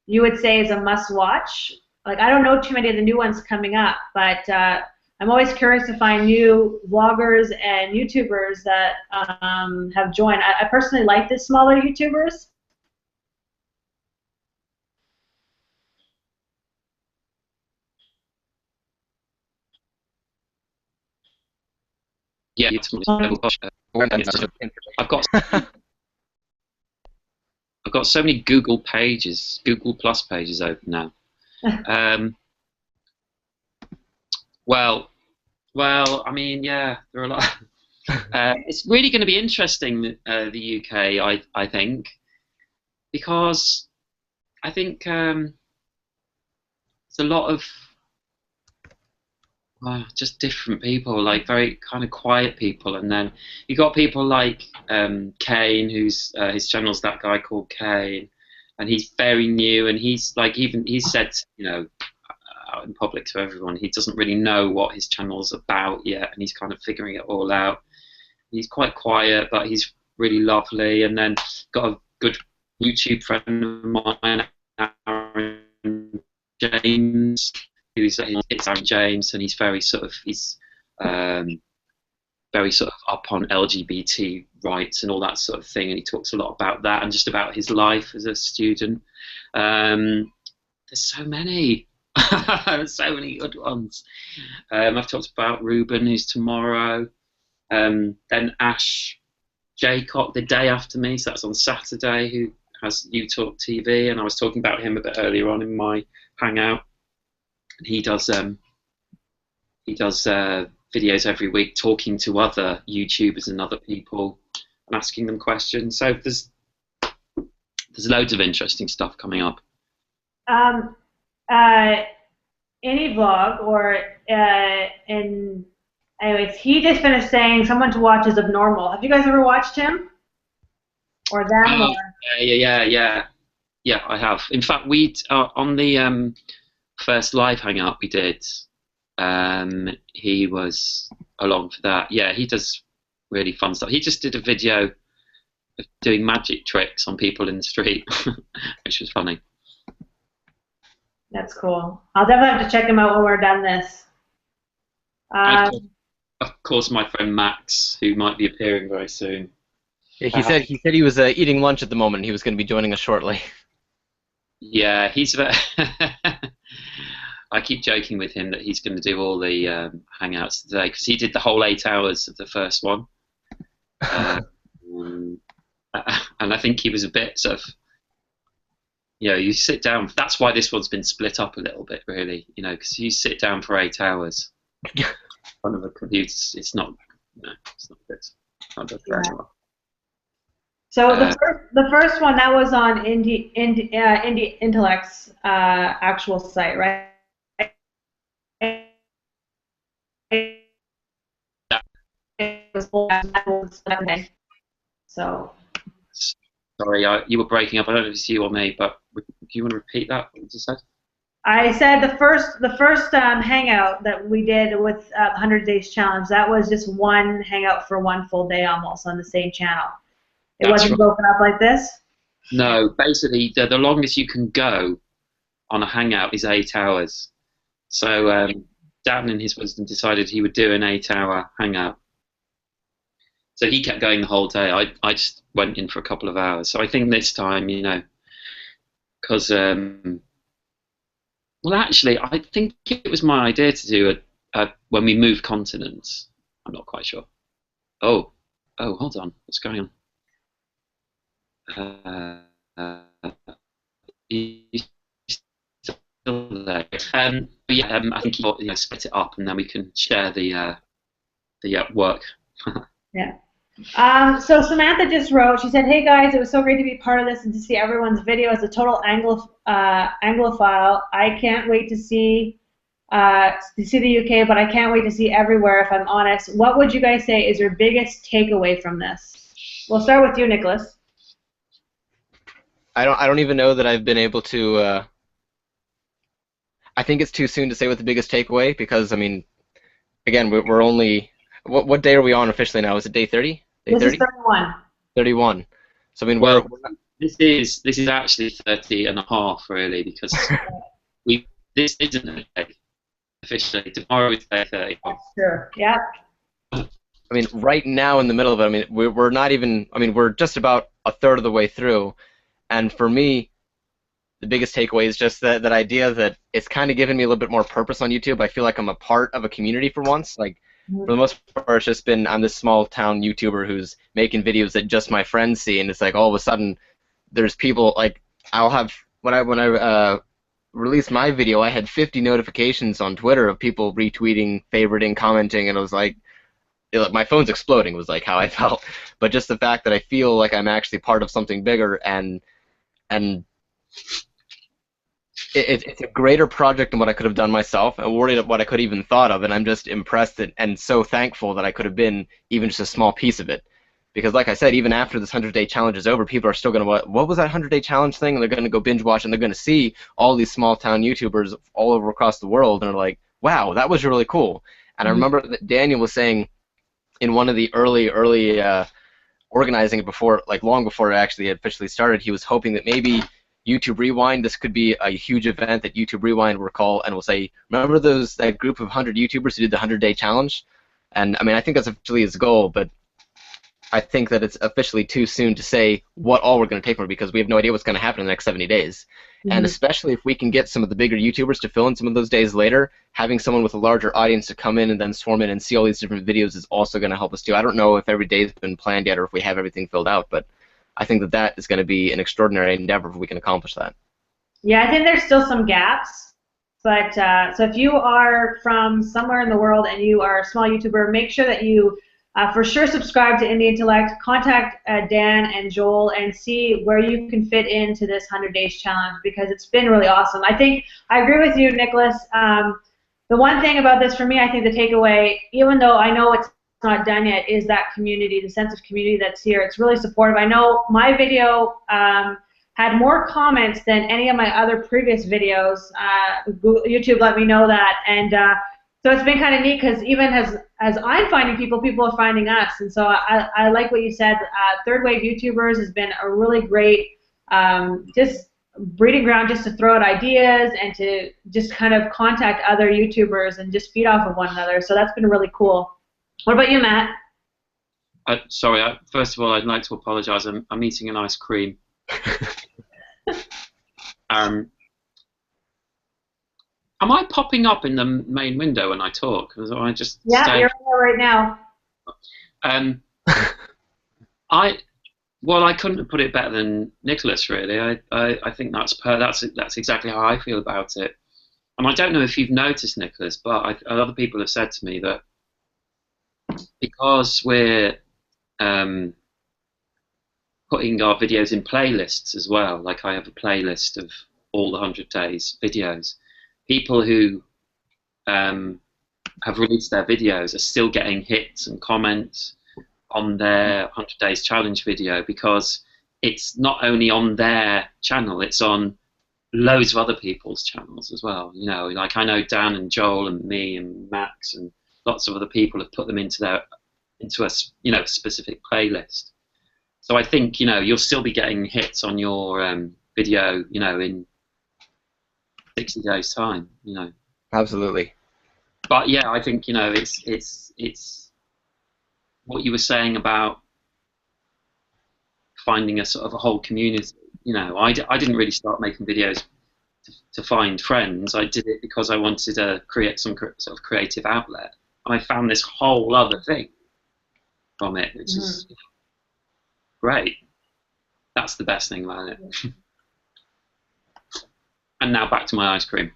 you would say is a must-watch? Like, I don't know too many of the new ones coming up, but I'm always curious to find new vloggers and YouTubers that have joined. I personally like the smaller YouTubers. Yeah, I've got so many Google Plus pages open now. Well, I mean, yeah, there are a lot. It's really going to be interesting, the UK, I think, because I think there's a lot of just different people, like very kind of quiet people, and then you got people like Kane, who's his channel's that guy called Kane, and he's very new, and he's like he's said, you know, out in public to everyone, he doesn't really know what his channel's about yet, and he's kind of figuring it all out. He's quite quiet, but he's really lovely, and then got a good YouTube friend of mine, Aaron James. It's Aaron James, and he's very sort of up on LGBT rights and all that sort of thing, and he talks a lot about that and just about his life as a student. There's so many, there's so many good ones. I've talked about Ruben, who's tomorrow. Then Ash Jaycock the day after me, so that's on Saturday, who has You Talk TV, and I was talking about him a bit earlier on in my Hangout. He does videos every week talking to other YouTubers and other people and asking them questions. So there's loads of interesting stuff coming up. Any vlog or anyways, he just finished saying someone to watch is Abnormal. Have you guys ever watched him or them? Oh, yeah, I have. In fact, we on the first live hangout we did, he was along for that. Yeah, he does really fun stuff. He just did a video of doing magic tricks on people in the street, which was funny. That's cool. I'll definitely have to check him out when we're done this. Of course, my friend Max, who might be appearing very soon. Yeah, he said he was eating lunch at the moment. And he was going to be joining us shortly. Yeah, he's. I keep joking with him that he's going to do all the hangouts today because he did the whole 8 hours of the first one, and I think he was a bit sort of, you know, you sit down. That's why this one's been split up a little bit, really, you know, because you sit down for 8 hours in front of a computer. It's not, no, it's not good. Not good very well. So the first one that was on Indie Intellect's actual site, right? So Sorry, you were breaking up. I don't know if it's you or me, but do you want to repeat that? What you just said? I said the first hangout that we did with the 100 Days Challenge, that was just one hangout for one full day almost on the same channel. It That's wasn't right. broken up like this? No, basically, the longest you can go on a hangout is 8 hours. So Dan, in his wisdom, decided he would do an 8-hour hangout. So he kept going the whole day. I just went in for a couple of hours. So I think this time, because well, actually, I think it was my idea to do when we moved continents. I'm not quite sure. Oh, hold on. What's going on? You still there? Yeah, I think you split it up, and then we can share the work. Yeah. So Samantha just wrote, she said, "Hey guys, it was so great to be part of this and to see everyone's video as a total Anglophile. I can't wait to see the UK, but I can't wait to see everywhere if I'm honest. What would you guys say is your biggest takeaway from this?" We'll start with you, Nicholas. I don't even know that I've been able to. I think it's too soon to say what the biggest takeaway, because I mean, again, we're only what day are we on officially now? Is it day 30? Day This 30? is 31. 31. So I mean, Well, this is actually 30 and a half, really, because this isn't a day officially. Tomorrow is day 30. Sure. Yeah. I mean, right now in the middle of it, I mean, we're not even. I mean, we're just about a third of the way through, and for me, the biggest takeaway is just that idea that it's kind of given me a little bit more purpose on YouTube. I feel like I'm a part of a community for once. Like, for the most part, it's just been I'm this small town YouTuber who's making videos that just my friends see, and it's like all of a sudden there's people like I'll have when I released my video, I had 50 notifications on Twitter of people retweeting, favoriting, commenting, and it was like my phone's exploding was like how I felt. But just the fact that I feel like I'm actually part of something bigger and it's a greater project than what I could have done myself, and worried at what I could have even thought of, and I'm just impressed and so thankful that I could have been even just a small piece of it. Because like I said, even after this 100-day challenge is over, people are still going to, what was that 100-day challenge thing? And they're going to go binge watch, and they're going to see all these small town YouTubers all over across the world, and they're like, wow, that was really cool. And I remember that Daniel was saying in one of the early organizing it before, like long before it actually officially started, he was hoping that maybe YouTube Rewind, this could be a huge event that YouTube Rewind will call and will say, remember that group of 100 YouTubers who did the 100-day challenge? And I mean, I think that's officially his goal, but I think that it's officially too soon to say what all we're going to take from it, because we have no idea what's going to happen in the next 70 days. And especially if we can get some of the bigger YouTubers to fill in some of those days later, having someone with a larger audience to come in and then swarm in and see all these different videos is also going to help us too. I don't know if every day has been planned yet or if we have everything filled out, but I think that is going to be an extraordinary endeavor if we can accomplish that. Yeah, I think there's still some gaps. But so if you are from somewhere in the world and you are a small YouTuber, make sure that you for sure subscribe to Indie Intellect, contact Dan and Joel, and see where you can fit into this 100 Days Challenge, because it's been really awesome. I think I agree with you, Nicholas. The one thing about this for me, I think the takeaway, even though I know it's not done yet, is that community, the sense of community that's here. It's really supportive. I know my video had more comments than any of my other previous videos. YouTube let me know that, and so it's been kind of neat, because even as I'm finding people, people are finding us, and so I like what you said. Third Wave YouTubers has been a really great just breeding ground, just to throw out ideas and to just kind of contact other YouTubers and just feed off of one another. So that's been really cool. What about you, Matt? Sorry, first of all, I'd like to apologize. I'm eating an ice cream. Am I popping up in the main window when I talk? Or I just Yeah, you're on there right now. I couldn't have put it better than Nicholas, really. I think that's exactly how I feel about it. And I don't know if you've noticed, Nicholas, but other people have said to me that because we're putting our videos in playlists as well, like I have a playlist of all the 100 days videos, people who have released their videos are still getting hits and comments on their 100 Days Challenge video, because it's not only on their channel, it's on loads of other people's channels as well. You know, like I know Dan and Joel and me and Max and lots of other people have put them into a specific playlist. So I think, you know, you'll still be getting hits on your video, you know, in 60 days time, you know. Absolutely. But yeah, I think, you know, it's what you were saying about finding a sort of a whole community. You know, I didn't really start making videos to find friends. I did it because I wanted to create some sort of creative outlet. And I found this whole other thing from it, which is great. That's the best thing about it. And now back to my ice cream.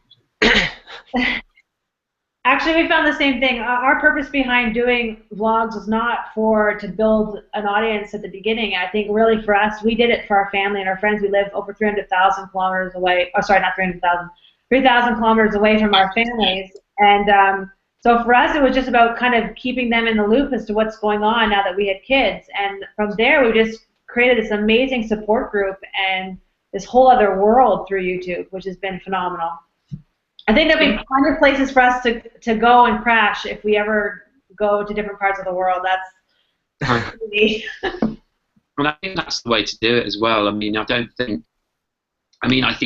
Actually, we found the same thing. Our purpose behind doing vlogs was not to build an audience at the beginning. I think really for us, we did it for our family and our friends. We live over 300,000 kilometers away. Oh, sorry, not 300,000. 3,000 kilometers away from our families. And so for us, it was just about kind of keeping them in the loop as to what's going on now that we had kids. And from there, we just created this amazing support group and this whole other world through YouTube, which has been phenomenal. I think there'll be plenty of places for us to go and crash if we ever go to different parts of the world. That's really And I think that's the way to do it as well. I mean, I think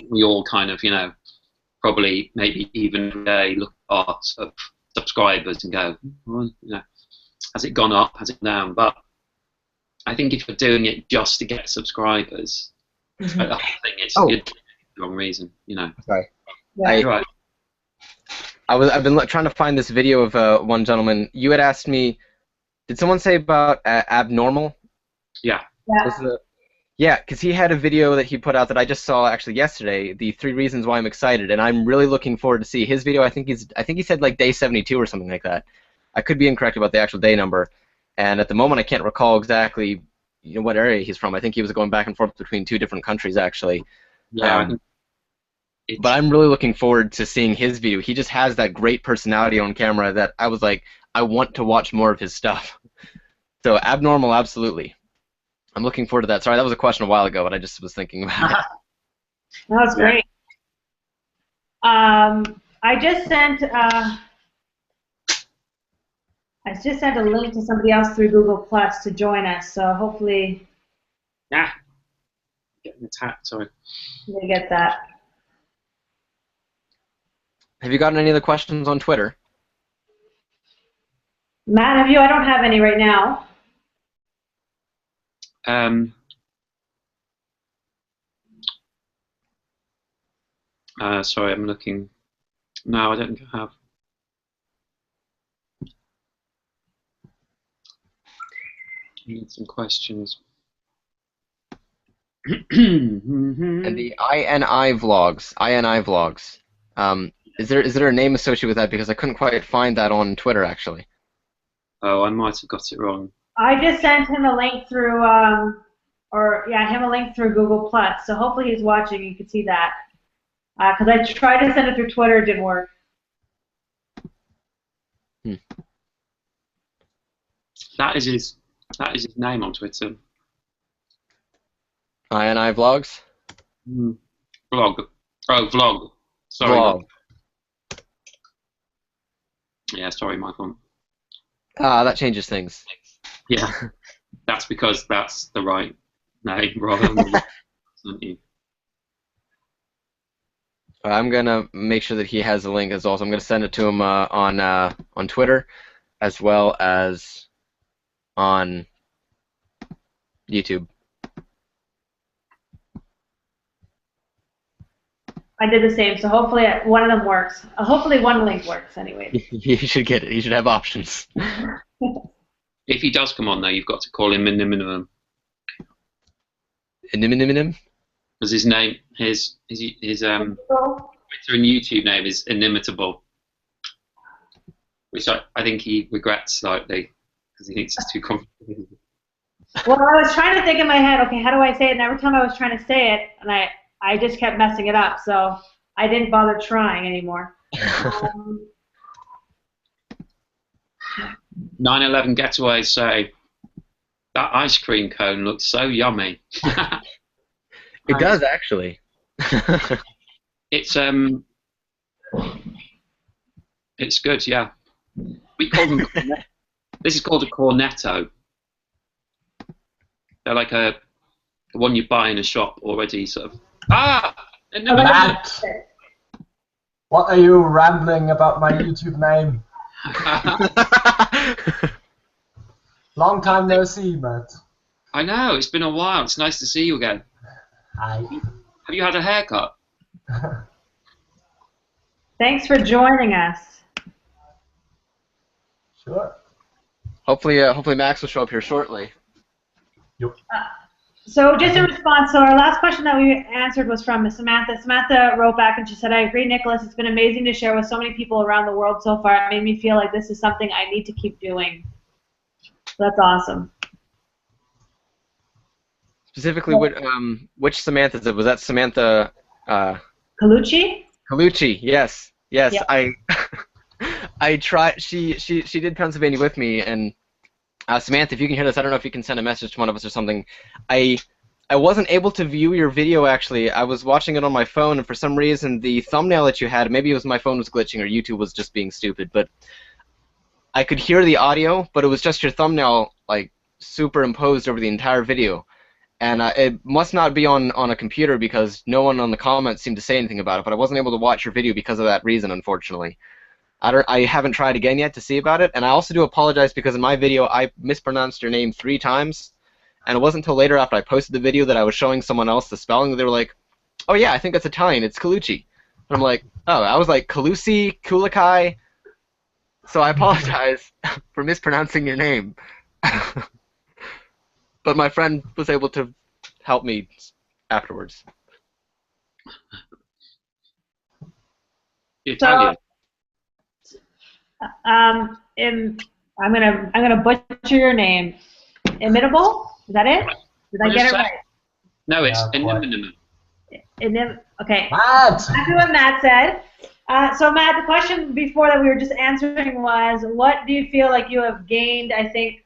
we all kind of, you know, probably maybe even today look at our sort of subscribers and go, well, you know, has it gone up, has it gone down? But I think if you're doing it just to get subscribers, like the whole thing, it's you're doing it for the wrong reason, you know. Sorry. yeah. Right. I've been trying to find this video of one gentleman. You had asked me, did someone say about abnormal? Yeah. Yeah. Because he had a video that he put out that I just saw actually yesterday, the 3 reasons why I'm excited, and I'm really looking forward to see his video. I think he said like day 72 or something like that. I could be incorrect about the actual day number, and at the moment I can't recall exactly, you know, what area he's from. I think he was going back and forth between 2 different countries actually. Yeah. But I'm really looking forward to seeing his video. He just has that great personality on camera that I was like, I want to watch more of his stuff. So abnormal, absolutely. I'm looking forward to that. Sorry, that was a question a while ago, but I just was thinking about it. That was great. I just sent a link to somebody else through Google Plus to join us. So hopefully, Getting attacked. Sorry. they get that. Have you gotten any other questions on Twitter? Matt, have you? I don't have any right now. Sorry, I'm looking. No, I don't think I have. I need some questions. And the INI vlogs. Is there a name associated with that? Because I couldn't quite find that on Twitter actually. Oh, I might have got it wrong. I just sent him a link through, him a link through Google Plus. So hopefully he's watching. You can see that. Because I tried to send it through Twitter, it didn't work. That is his name on Twitter. INI vlogs. Vlog. Oh, vlog. Sorry. Vlog. Yeah, sorry, my fault. That changes things. Yeah, that's because that's the right name rather than the I'm gonna make sure that he has a link as well. So I'm gonna send it to him on Twitter, as well as on YouTube. I did the same, so hopefully one of them works. Hopefully one link works anyway. You should get it. You should have options. If he does come on, though, you've got to call him minimum. Iniminiminem? Because his name, his Twitter and YouTube name is Inimitable, which I think he regrets slightly because he thinks it's too complicated. Well, I was trying to think in my head, okay, how do I say it? And every time I was trying to say it, and I just kept messing it up, so I didn't bother trying anymore. 9/11 getaways say That ice cream cone looks so yummy. It does actually. It's it's good, yeah. We call them. This is called a cornetto. They're like the one you buy in a shop already, sort of. Ah, no, Matt, what are you rambling about my YouTube name? Long time no see, Matt. I know, it's been a while. It's nice to see you again. Hi. Have you had a haircut? Thanks for joining us. Sure. Hopefully Max will show up here shortly. Yep. So just in response, so our last question that we answered was from Samantha. Samantha wrote back and she said, I agree, Nicholas. It's been amazing to share with so many people around the world so far. It made me feel like this is something I need to keep doing. So that's awesome. Specifically, which Samantha is it? Was that Samantha? Colucci? Colucci. Yes. Yes. Yep. I tried. She did Pennsylvania with me, and Samantha, if you can hear this, I don't know if you can send a message to one of us or something. I wasn't able to view your video actually. I was watching it on my phone, and for some reason the thumbnail that you had, maybe it was my phone was glitching or YouTube was just being stupid, but I could hear the audio, but it was just your thumbnail like superimposed over the entire video. And it must not be on a computer because no one on the comments seemed to say anything about it, but I wasn't able to watch your video because of that reason, unfortunately. I haven't tried again yet to see about it, and I also do apologize because in my video I mispronounced your name 3 times, and it wasn't until later after I posted the video that I was showing someone else the spelling. They were like, oh yeah, I think that's Italian, it's Colucci. And I'm like, oh, I was like, Colucci, Kulikai. So I apologize for mispronouncing your name. But my friend was able to help me afterwards. Italian. I'm gonna butcher your name. Imitable? Is that it? Did I get it right? No, it's Yeah, inimitable. Okay. Matt! Exactly what Matt said. So Matt, the question before that we were just answering was, what do you feel like you have gained, I think,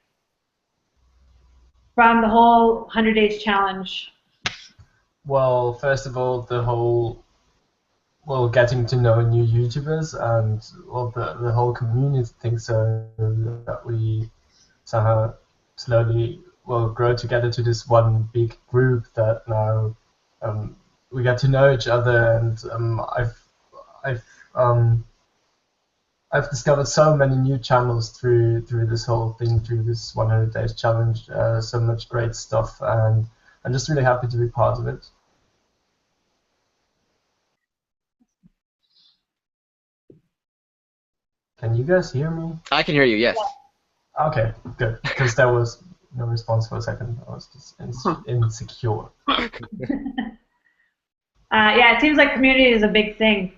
from the whole 100 Days Challenge? Well, first of all, the whole, well, getting to know new YouTubers and, well, the whole community thing, so that we somehow slowly, well, grow together to this one big group that now we get to know each other, and I've discovered so many new channels through this whole thing, through this 100 Days Challenge, so much great stuff, and I'm just really happy to be part of it. Can you guys hear me? I can hear you, yes. Okay, good, because there was no response for a second. I was just insecure. Yeah, it seems like community is a big thing.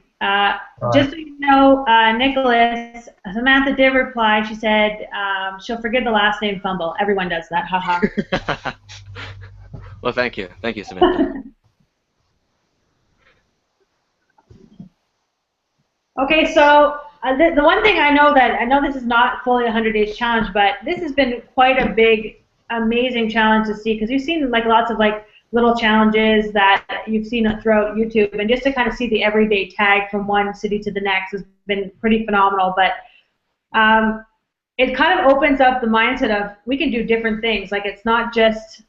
Just so you know, Nicholas, Samantha did reply. She said she'll forgive the last name fumble. Everyone does that, haha. Well, thank you. Thank you, Samantha. Okay, so the one thing I know this is not fully a 100 Days Challenge, but this has been quite a big, amazing challenge to see, because you've seen like lots of like little challenges that you've seen throughout YouTube, and just to kind of see the everyday tag from one city to the next has been pretty phenomenal. But it kind of opens up the mindset of we can do different things. Like it's not just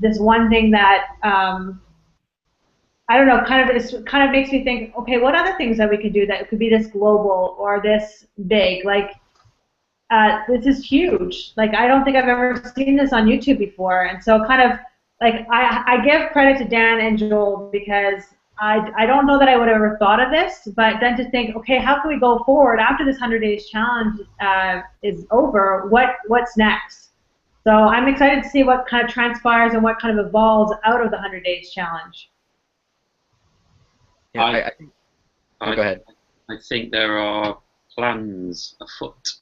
this one thing that I don't know. Kind of makes me think. Okay, what other things that we could do that could be this global or this big? Like this is huge. Like I don't think I've ever seen this on YouTube before, and so kind of. Like, I give credit to Dan and Joel because I don't know that I would have ever thought of this, but then to think, okay, how can we go forward after this 100 Days Challenge is over? What's next? So I'm excited to see what kind of transpires and what kind of evolves out of the 100 Days Challenge. Yeah, go ahead. I think there are plans afoot.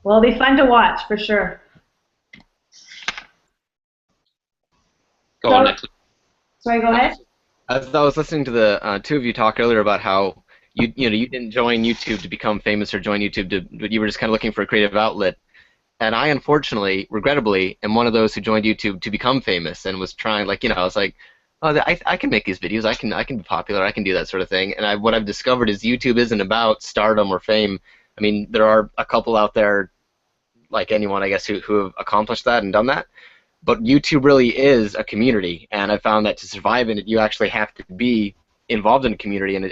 Well, it'll be fun to watch for sure. Go on, Nicholas. Sorry, go ahead. As I was listening to the two of you talk earlier about how you didn't join YouTube to become famous or join YouTube but you were just kind of looking for a creative outlet. And I unfortunately, regrettably, am one of those who joined YouTube to become famous and was trying, like, I was like, oh, I can make these videos, I can be popular, I can do that sort of thing. And what I've discovered is YouTube isn't about stardom or fame. I mean, there are a couple out there, like anyone, I guess, who have accomplished that and done that. But YouTube really is a community, and I found that to survive in it, you actually have to be involved in a community, and a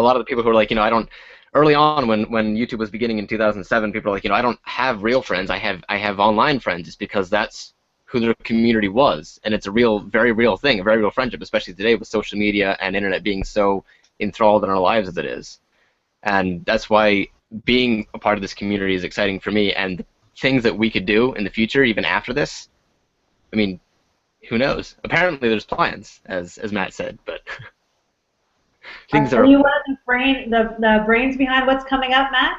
lot of the people who are like, I don't. Early on, when YouTube was beginning in 2007, people were like, I don't have real friends. I have online friends. It's because that's who their community was, and it's a very real thing, a very real friendship, especially today with social media and internet being so enthralled in our lives as it is. And that's why being a part of this community is exciting for me, and the things that we could do in the future, even after this. I mean, who knows? Apparently, there's plans, as Matt said, but. Things are you one of the brains behind what's coming up, Matt?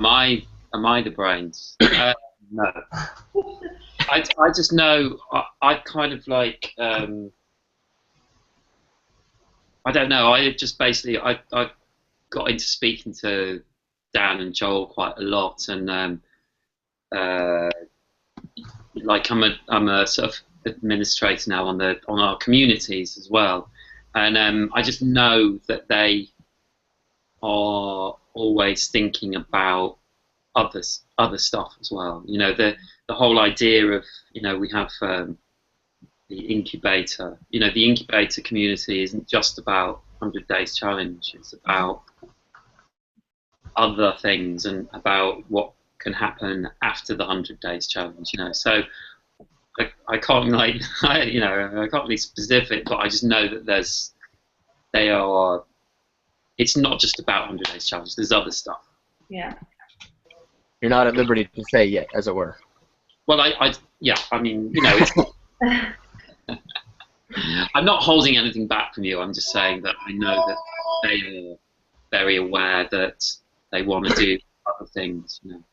Am I the brains? No. I just know I kind of like I don't know. I just basically I got into speaking to Dan and Joel quite a lot, and like I'm a sort of administrator now on our communities as well. And I just know that they are always thinking about other stuff as well. The whole idea of we have the incubator. The incubator community isn't just about 100 Days Challenge. It's about other things and about what can happen after the 100 Days Challenge. So. I can't I can't be specific, but I just know that it's not just about 100 Days Challenge. There's other stuff. Yeah. You're not at liberty to say yet, as it were. Well, yeah. I mean, it's, I'm not holding anything back from you. I'm just saying that I know that they are very aware that they want to do other things. And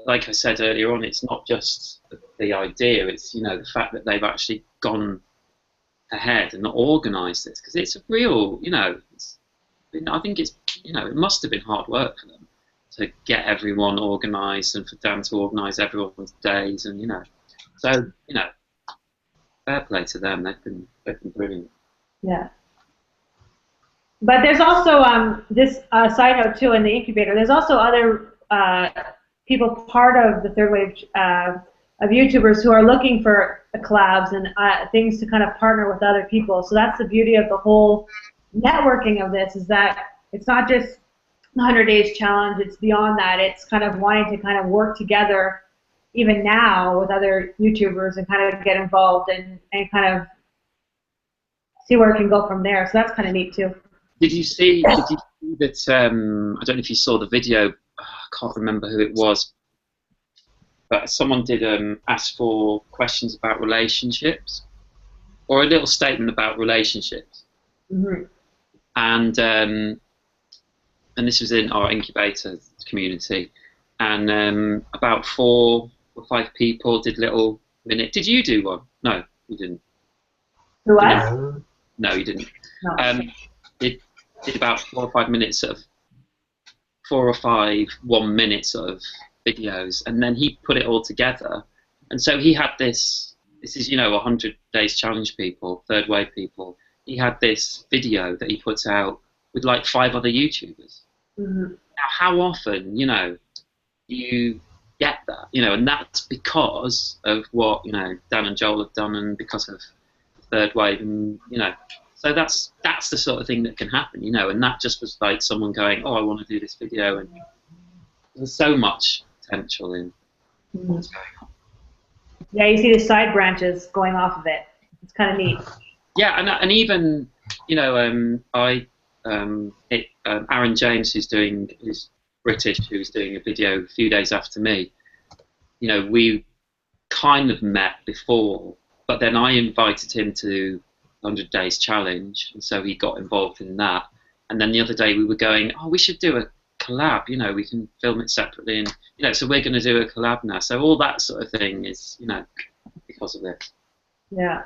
like I said earlier on, it's not just the idea, it's the fact that they've actually gone ahead and organised this, because it's a real, I think it's, it must have been hard work for them to get everyone organised and for Dan to organise everyone's days, and so fair play to them. They've been brilliant. Yeah. But there's also this side note too in the incubator. There's also other people part of the third wave of YouTubers who are looking for collabs and things to kind of partner with other people. So that's the beauty of the whole networking of this, is that it's not just the 100 Days Challenge, it's beyond that. It's kind of wanting to kind of work together even now with other YouTubers and kind of get involved and kind of see where it can go from there. So that's kind of neat too. Did you see that, I don't know if you saw the video, I can't remember who it was, but someone did ask for questions about relationships, or a little statement about relationships. Mm-hmm. And this was in our incubator community, and about 4 or 5 people did little minute. Did you do one? No, you didn't. Who was? No, you didn't. No. Did about 4 or 5 minutes of 4 or 5 1-minute sort of videos, and then he put it all together. And so he had this is 100 Days Challenge people, third wave people. He had this video that he put out with like 5 other YouTubers. Mm-hmm. Now, how often do you get that? And that's because of what Dan and Joel have done, and because of third wave, and so that's the sort of thing that can happen, and that just was like someone going, oh, I want to do this video, and there's so much potential in what's going on. Yeah, you see the side branches going off of it. It's kind of neat. Yeah, and even Aaron James, who's British, who's doing a video a few days after me. We kind of met before, but then I invited him to 100 Days Challenge, and so he got involved in that. And then the other day we were going, oh, we should do a collab. We can film it separately, and so we're going to do a collab now. So all that sort of thing is, because of this. Yeah.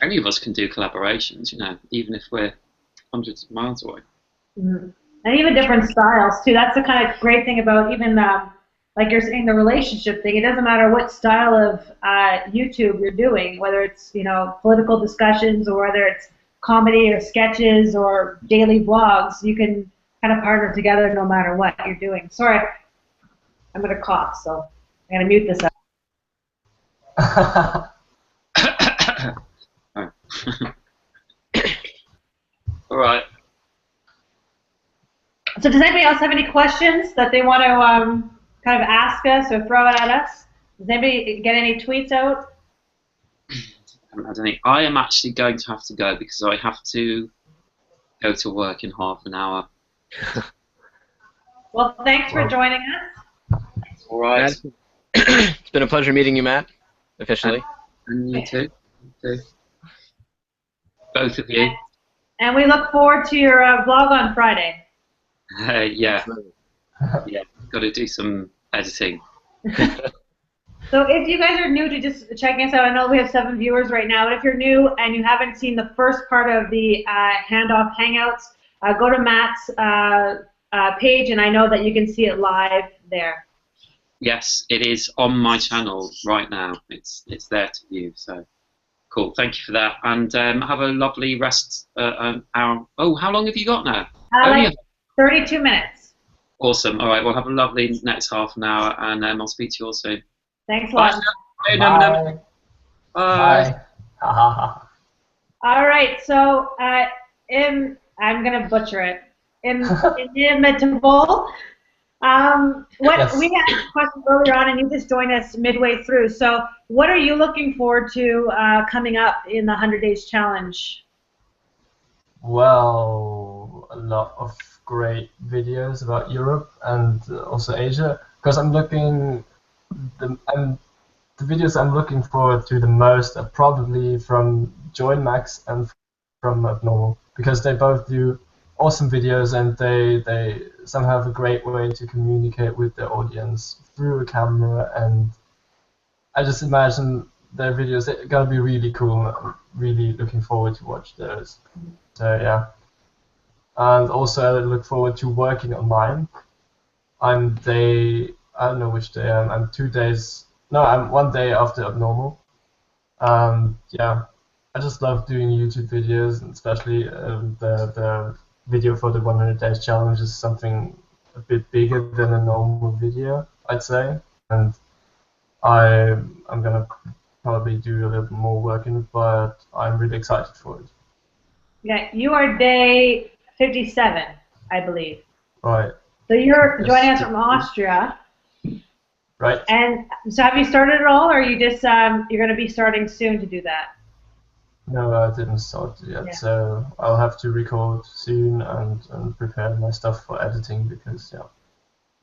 any of us can do collaborations, you know, even if we're hundreds of miles away. Mm-hmm. And even different styles too. That's the kind of great thing about even like you're saying, the relationship thing. It doesn't matter what style of YouTube you're doing, whether it's, you know, political discussions or whether it's comedy or sketches or daily vlogs. You can kind of partner together no matter what you're doing. Sorry, I'm gonna cough, so I'm gonna mute this up. All right. So does anybody else have any questions that they want to kind of ask us or throw it at us? Does anybody get any tweets out? I don't think I am actually going to have to go because I have to go to work in half an hour. Well, thanks for joining us. All right. It's been a pleasure meeting you, Matt, officially. And you too. You too. Both of you. And we look forward to your vlog on Friday. Yeah. Yeah. Got to do some editing. So if you guys are new to just checking us out, I know we have 7 viewers right now, but if you're new and you haven't seen the first part of the Handoff Hangouts, go to Matt's page, and I know that you can see it live there. Yes, it is on my channel right now. It's there to view. So cool. Thank you for that, and have a lovely rest. Hour. Oh, how long have you got now? Like 32 minutes. Awesome. All right. We'll have a lovely next half an hour, and I'll speak to you all soon. Thanks a lot. Bye. Bye. Bye. Bye. All right, so I'm gonna butcher it. Inimitable. Yes. We had a question earlier on, and you just joined us midway through. So, what are you looking forward to coming up in the 100 Days Challenge? Well, a lot of great videos about Europe and also Asia, because the videos I'm looking forward to the most are probably from Join Max and from Abnormal, because they both do awesome videos and they somehow have a great way to communicate with their audience through a camera, and I just imagine their videos are gonna be really cool. I'm really looking forward to watch those. So yeah. And also I look forward to working on mine. I don't know which day I'm 2 days. No, I'm 1 day after Abnormal. Yeah, I just love doing YouTube videos, and especially the video for the 100 Days Challenge is something a bit bigger than a normal video, I'd say. And I'm gonna probably do a little bit more work in it, but I'm really excited for it. Yeah, you are day 57, I believe. Right. So you're Yes. joining us from Austria. Right. And so have you started at all, or are you just you're going to be starting soon to do that? No, I didn't start yet, Yeah. so I'll have to record soon and prepare my stuff for editing, because but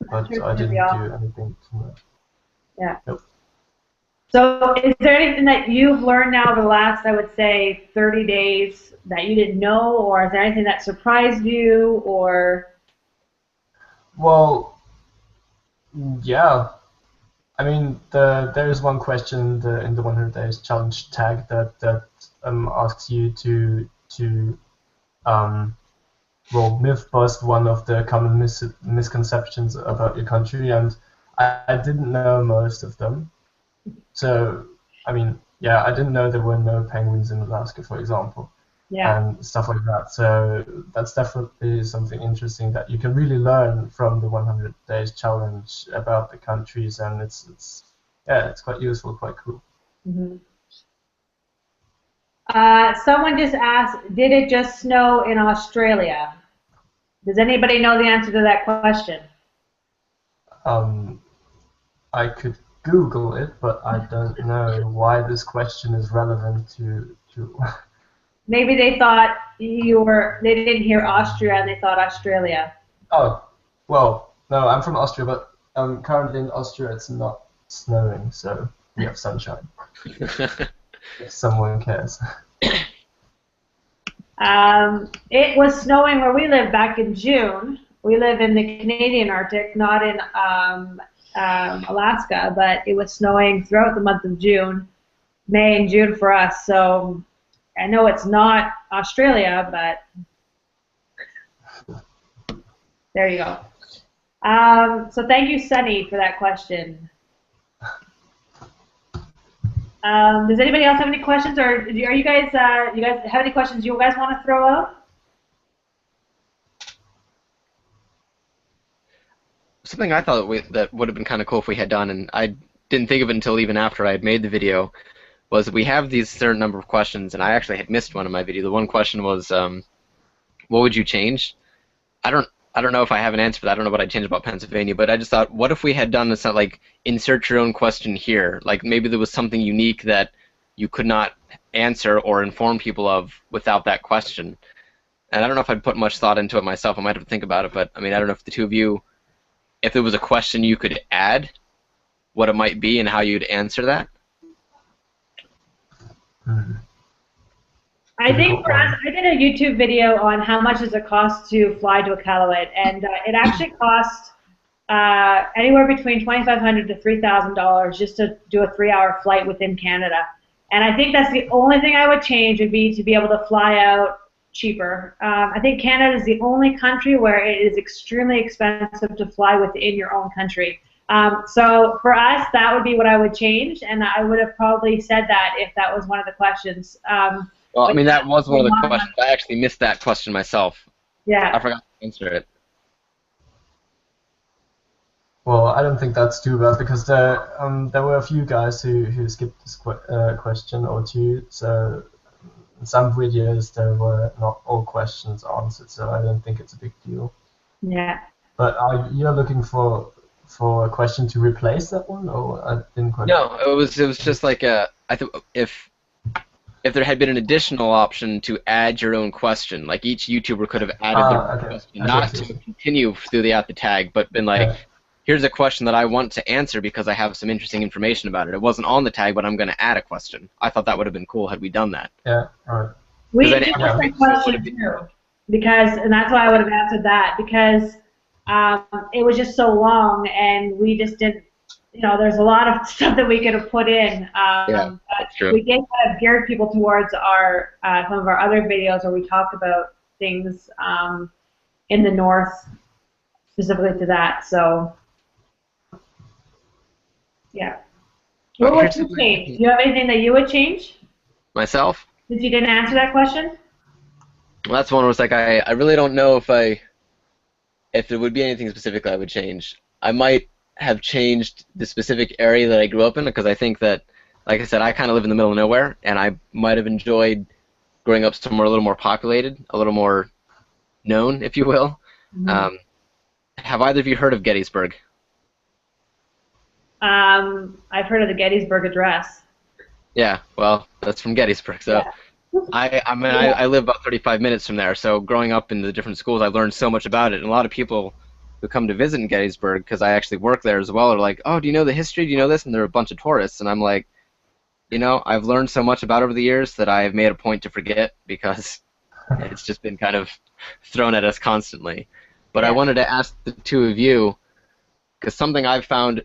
Sure, I it's gonna didn't be do awesome. anything too much. Yeah. Nope. So is there anything that you've learned now over the last, I would say, 30 days that you didn't know, or is there anything that surprised you, or? Well, yeah. I mean, there is one question in the 100 Days Challenge tag that asks you to myth bust one of the common misconceptions about your country, and I didn't know most of them. So, I mean, yeah, I didn't know there were no penguins in Alaska, for example. Yeah. And stuff like that. So that's definitely something interesting that you can really learn from the 100 Days Challenge about the countries, and it's quite useful, quite cool. Mm-hmm. Someone just asked, did it just snow in Australia? Does anybody know the answer to that question? I could Google it, but I don't know why this question is relevant to Maybe they thought they didn't hear Austria and they thought Australia. Oh, well, no, I'm from Austria, but currently in Austria it's not snowing, so we have sunshine. If someone cares. It was snowing where we live back in June. We live in the Canadian Arctic, not in Alaska, but it was snowing throughout the month of June, May and June for us. So I know it's not Australia, but there you go. So thank you, Sunny, for that question. Does anybody else have any questions, or are you guys have any questions you guys want to throw out? Something I thought that would have been kind of cool if we had done, and I didn't think of it until even after I had made the video, was we have these certain number of questions, and I actually had missed one in my video. The one question was, what would you change? I don't know if I have an answer for that. I don't know what I'd change about Pennsylvania, but I just thought, what if we had done this, like, insert your own question here? Like, maybe there was something unique that you could not answer or inform people of without that question. And I don't know if I'd put much thought into it myself. I might have to think about it, but, I mean, I don't know if the two of you, if there was a question you could add, what it might be and how you'd answer that. I think for us, I did a YouTube video on how much does it cost to fly to Iqaluit, and it actually costs anywhere between $2,500 to $3,000 just to do a 3-hour flight within Canada. And I think that's the only thing I would change, would be to be able to fly out cheaper. I think Canada is the only country where it is extremely expensive to fly within your own country. So for us, that would be what I would change, and I would have probably said that if that was one of the questions. Well, I mean, that was one of the questions. I actually missed that question myself. Yeah. I forgot to answer it. Well, I don't think that's too bad, because there were a few guys who skipped this question or two. So in some videos there were not all questions answered, so I don't think it's a big deal. Yeah. But you're looking for a question to replace that one, or I didn't quite. No, it was just like I think if there had been an additional option to add your own question, like each YouTuber could have added their own question, not to continue throughout the tag, but been like, here's a question that I want to answer because I have some interesting information about it. It wasn't on the tag, but I'm going to add a question. I thought that would have been cool had we done that. Yeah, all right. We did a question too, and that's why I would have answered that, because it was just so long, and we just didn't. There's a lot of stuff that we could have put in. Yeah, that's true. We kind of geared people towards our some of our other videos where we talk about things in the north, specifically to that. So, yeah. What would you change? Do you have anything that you would change? Myself? Since you didn't answer that question? Well, that's one where it's like I really don't know if there would be anything specific I would change. I might have changed the specific area that I grew up in, because I think that, like I said, I kind of live in the middle of nowhere, and I might have enjoyed growing up somewhere a little more populated, a little more known, if you will. Mm-hmm. Have either of you heard of Gettysburg? I've heard of the Gettysburg Address. Yeah, well, that's from Gettysburg, so yeah. I live about 35 minutes from there, so growing up in the different schools, I learned so much about it, and a lot of people who come to visit in Gettysburg, because I actually work there as well, are like, oh, do you know the history? Do you know this? And there are a bunch of tourists, and I'm like, I've learned so much about it over the years that I've made a point to forget, because it's just been kind of thrown at us constantly. But I wanted to ask the two of you, because something I've found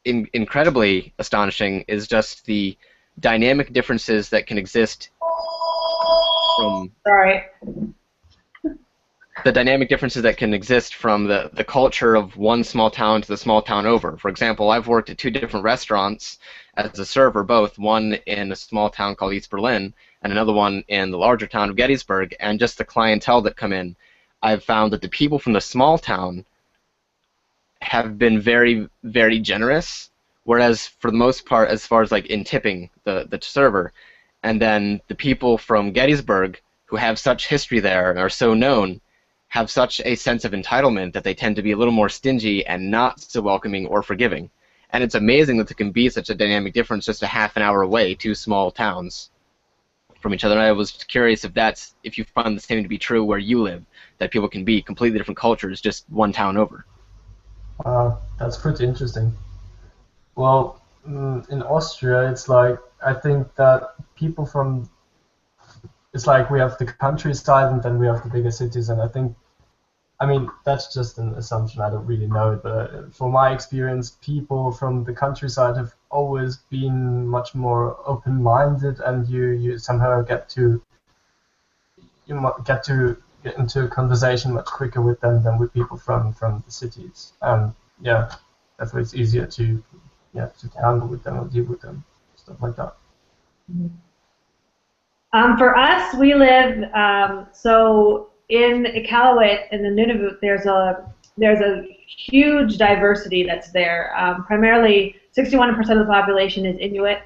incredibly astonishing is just the dynamic differences that can exist from... Sorry. The dynamic differences that can exist from the culture of one small town to the small town over. For example, I've worked at 2 different restaurants as a server, both one in a small town called East Berlin and another one in the larger town of Gettysburg, and just the clientele that come in, I've found that the people from the small town have been very, very generous, whereas for the most part, as far as like in tipping the server, and then the people from Gettysburg who have such history there and are so known have such a sense of entitlement that they tend to be a little more stingy and not so welcoming or forgiving. And it's amazing that there can be such a dynamic difference just a half an hour away, 2 small towns from each other. And I was curious if you find the same to be true where you live, that people can be completely different cultures just 1 town over. That's pretty interesting. Well, in Austria, it's like, I think that people from, it's like we have the countryside and then we have the bigger cities, and I mean, that's just an assumption, I don't really know it, but from my experience, people from the countryside have always been much more open-minded, and you somehow get to you might get into a conversation much quicker with them than with people from the cities. Yeah, therefore it's easier to handle with them or deal with them, stuff like that. For us, we live so in Iqaluit in the Nunavut. There's a huge diversity that's there. Primarily, 61% of the population is Inuit,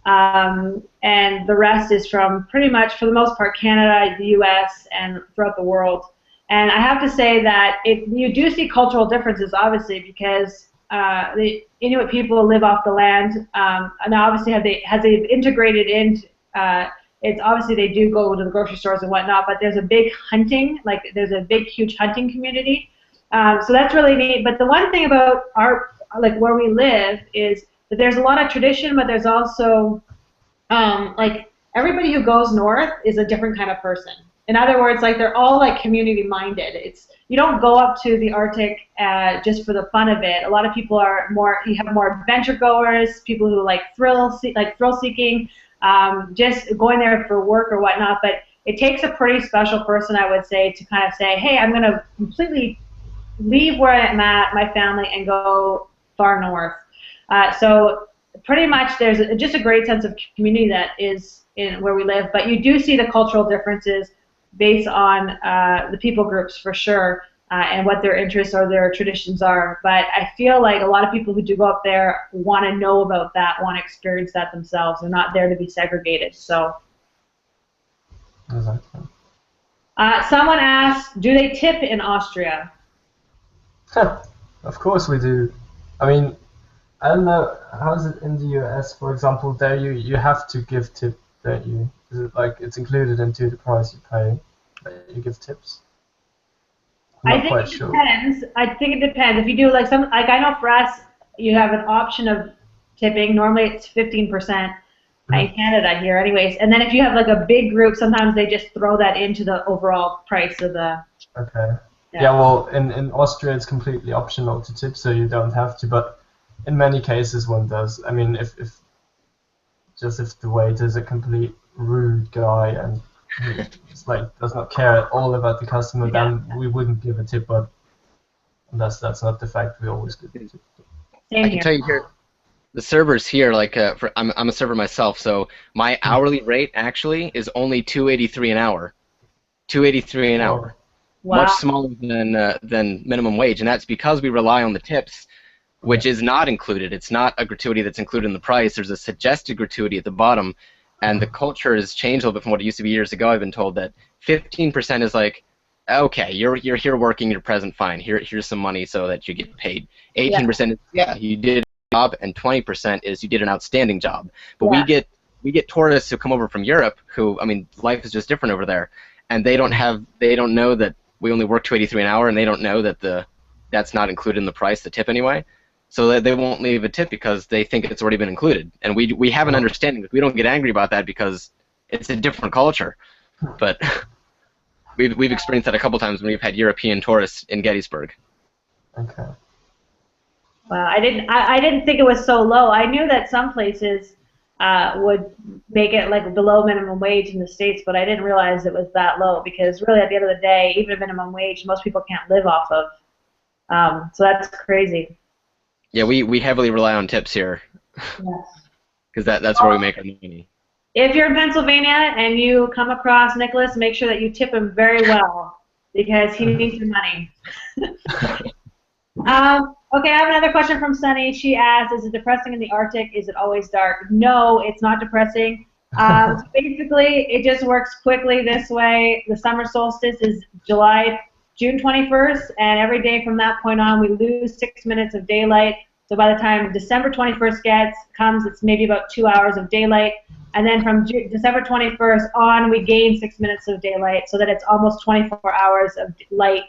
and the rest is from pretty much, for the most part, Canada, the U.S., and throughout the world. And I have to say that you do see cultural differences, obviously, because the Inuit people live off the land, and obviously has they integrated into it's obviously they do go to the grocery stores and whatnot, but there's a big hunting, like there's a big, huge hunting community. So that's really neat. But the one thing about where we live is that there's a lot of tradition, but there's also like everybody who goes north is a different kind of person. In other words, like they're all like community minded. You don't go up to the Arctic just for the fun of it. A lot of people you have more adventure goers, people who like thrill seeking. Just going there for work or whatnot, but it takes a pretty special person, I would say, to kind of say, hey, I'm going to completely leave where I'm at, my family, and go far north. So pretty much there's just a great sense of community that is in where we live, but you do see the cultural differences based on the people groups for sure, and what their interests or their traditions are. But I feel like a lot of people who do go up there want to know about that, want to experience that themselves. They're not there to be segregated. So. Exactly. Someone asked, do they tip in Austria? Of course we do. I mean, I don't know, how is it in the US, for example? There you have to give tip, don't you? Is it like it's included into the price you pay that you give tips? I think it depends. I think it depends. If you do like I know for us, you have an option of tipping. Normally it's 15% in Canada here, anyways. And then if you have like a big group, sometimes they just throw that into the overall price of the. Okay. Yeah. Well, in Austria it's completely optional to tip, so you don't have to. But in many cases one does. I mean, if the waiter's a complete rude guy and it's like does not care at all about the customer, then we wouldn't give a tip. But that's not the fact. We always give a tip. I can tell you here, the servers here, like I'm a server myself, so my hourly rate actually is only $2.83 an hour. $2.83 an hour. Wow. Much smaller than minimum wage, and that's because we rely on the tips, which is not included. It's not a gratuity that's included in the price. There's a suggested gratuity at the bottom. And the culture has changed a little bit from what it used to be years ago. I've been told that 15% is like, okay, you're here working, you're present, fine. Here's some money so that you get paid. 18% is you did a job, and 20% is you did an outstanding job. But we get tourists who come over from Europe who, I mean, life is just different over there, and they don't know that we only work $2.83 an hour, and they don't know that that's not included in the price, the tip anyway. So they won't leave a tip because they think it's already been included. And we have an understanding that we don't get angry about that because it's a different culture. But we've experienced that a couple times when we've had European tourists in Gettysburg. Okay. Well, I didn't think it was so low. I knew that some places would make it like below minimum wage in the States, but I didn't realize it was that low because really at the end of the day, even a minimum wage, most people can't live off of. So that's crazy. Yeah, we heavily rely on tips here. Yes. Because that's where we make our money. If you're in Pennsylvania and you come across Nicholas, make sure that you tip him very well because he needs your money. Okay, I have another question from Sunny. She asks, is it depressing in the Arctic? Is it always dark? No, it's not depressing. So basically, it just works quickly this way. The summer solstice is June 21st, and every day from that point on, we lose 6 minutes of daylight. So by the time December 21st comes, it's maybe about 2 hours of daylight. And then from December 21st on, we gain 6 minutes of daylight, so that it's almost 24 hours of light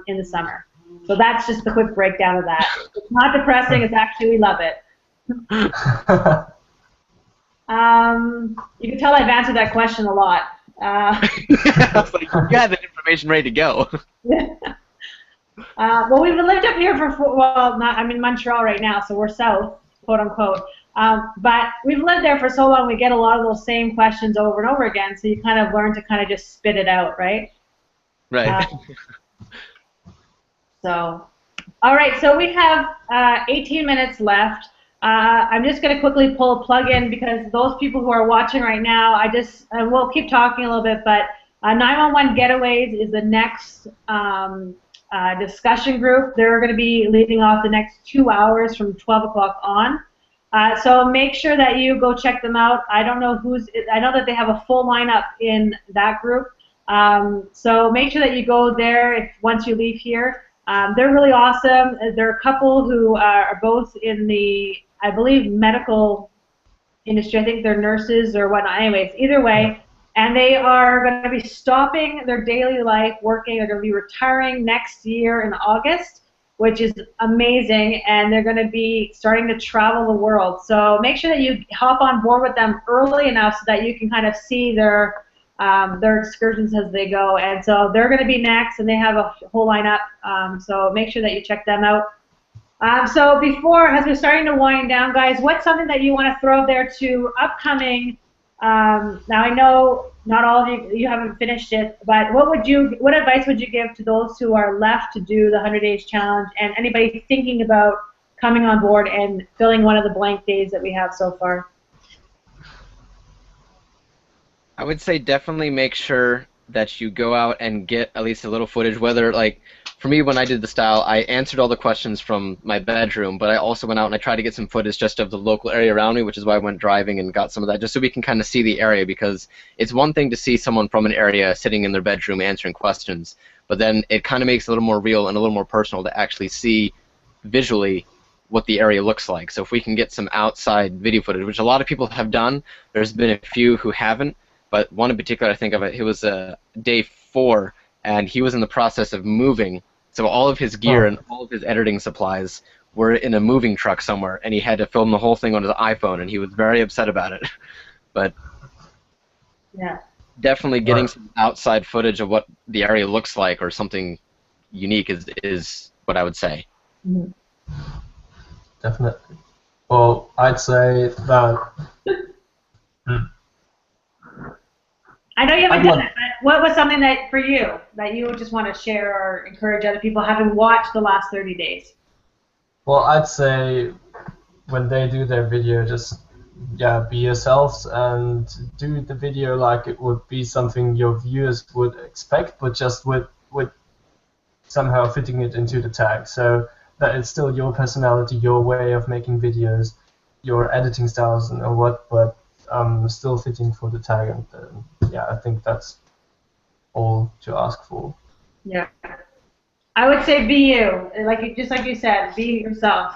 in the summer. So that's just the quick breakdown of that. It's not depressing. It's actually, we love it. You can tell I've answered that question a lot. I was like, you had that information ready to go. Well, we've lived up here I'm in Montreal right now, so we're south, quote unquote. But we've lived there for so long, we get a lot of those same questions over and over again, so you kind of learn to kind of just spit it out, right? Right. So, all right, so we have 18 minutes left. I'm just going to quickly pull a plug in because those people who are watching right now, we'll keep talking a little bit, but 911 Getaways is the next discussion group. They're going to be leading off the next 2 hours from 12 o'clock on. So make sure that you go check them out. I don't know I know that they have a full lineup in that group. So make sure that you go there once you leave here. They're really awesome. They're a couple who are both in the, I believe, medical industry. I think they're nurses or whatnot. Anyways, either way, and they are going to be stopping their daily life working. They're going to be retiring next year in August, which is amazing, and they're going to be starting to travel the world. So make sure that you hop on board with them early enough so that you can kind of see their excursions as they go. And so they're going to be next, and they have a whole lineup. So make sure that you check them out. So as we're starting to wind down, guys, what's something that you want to throw there to upcoming? Now I know not all of you haven't finished it, but what advice would you give to those who are left to do the 100 Days Challenge, and anybody thinking about coming on board and filling one of the blank days that we have so far? I would say definitely make sure that you go out and get at least a little footage, whether, like, for me, when I did the style, I answered all the questions from my bedroom, but I also went out and I tried to get some footage just of the local area around me, which is why I went driving and got some of that, just so we can kind of see the area, because it's one thing to see someone from an area sitting in their bedroom answering questions, but then it kind of makes it a little more real and a little more personal to actually see visually what the area looks like. So if we can get some outside video footage, which a lot of people have done, there's been a few who haven't, but one in particular, I think of it was day 4, and he was in the process of moving, so all of his gear and all of his editing supplies were in a moving truck somewhere, and he had to film the whole thing on his iPhone, and he was very upset about it. But yeah, definitely getting some outside footage of what the area looks like or something unique is what I would say. Mm-hmm. Definitely. Well, I'd say that... I know you haven't done it, but what was something that, for you, that you would just want to share or encourage other people having watched the last 30 days? Well, I'd say when they do their video, just be yourselves and do the video like it would be something your viewers would expect, but just with somehow fitting it into the tag, so that it's still your personality, your way of making videos, your editing styles and what, but still fitting for the tag. And I think that's all to ask for. Yeah, I would say be you, just like you said, be yourself.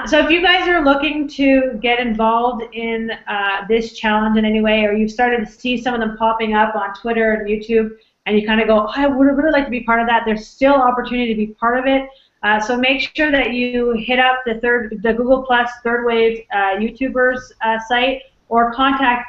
So if you guys are looking to get involved in this challenge in any way, or you've started to see some of them popping up on Twitter and YouTube, and you kind of go, oh, I would really like to be part of that, there's still opportunity to be part of it. So make sure that you hit up the Google Plus Third Wave YouTubers site, or contact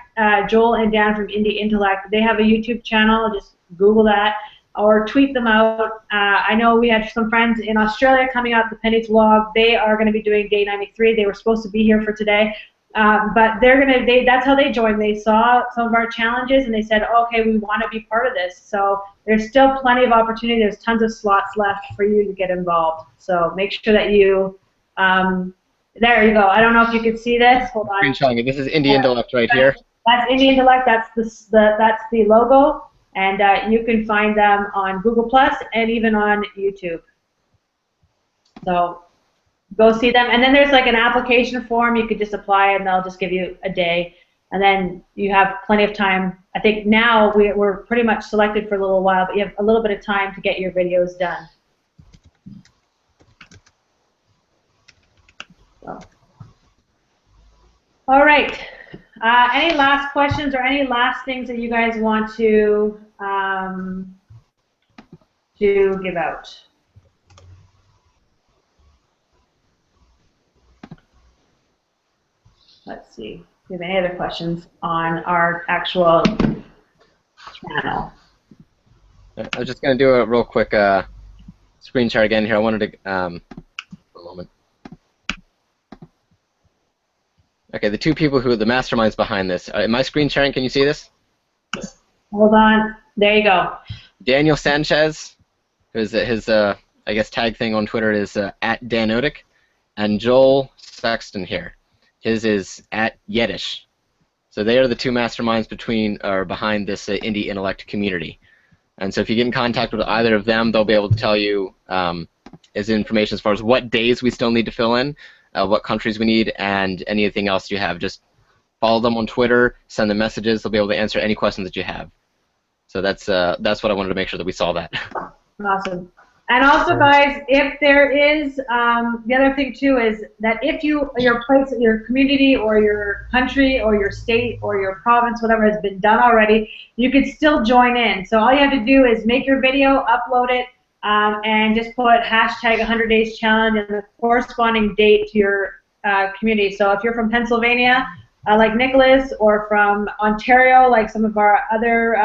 Joel and Dan from Indie Intellect. They have a YouTube channel, just Google that, or tweet them out. I know we have some friends in Australia coming out, the Penny's vlog. They are going to be doing day 93. They were supposed to be here for today, but that's how they joined. They saw some of our challenges and they said, oh, okay, we want to be part of this. So there's still plenty of opportunity. There's tons of slots left for you to get involved. So make sure that you there you go. I don't know if you can see this. Hold on. This is Indie Intellect right here. That's Indie Intellect. That's the logo, and you can find them on Google Plus and even on YouTube. So go see them. And then there's like an application form. You could just apply, and they'll just give you a day, and then you have plenty of time. I think now we're pretty much selected for a little while, but you have a little bit of time to get your videos done. So. All right. Any last questions or any last things that you guys want to give out? Let's see. Do you have any other questions on our actual channel? I was just going to do a real quick screen share again here. I wanted to, for a moment. Okay, the two people who are the masterminds behind this. Am I screen sharing? Can you see this? Hold on. There you go. Daniel Sanchez, his I guess tag thing on Twitter is at Danotic, and Joel Sexton here. His is at Yiddish. So they are the two masterminds behind this indie intellect community. And so if you get in contact with either of them, they'll be able to tell you as information as far as what days we still need to fill in, what countries we need, and anything else you have. Just follow them on Twitter, send them messages. They'll be able to answer any questions that you have. So that's what I wanted to make sure that we saw that. Awesome. And also, guys, if there is, the other thing too is that if your place, your community, or your country, or your state, or your province, whatever has been done already, you can still join in. So all you have to do is make your video, upload it, and just put hashtag 100 Days Challenge and the corresponding date to your community. So if you're from Pennsylvania, like Nicholas, or from Ontario, like some of our other,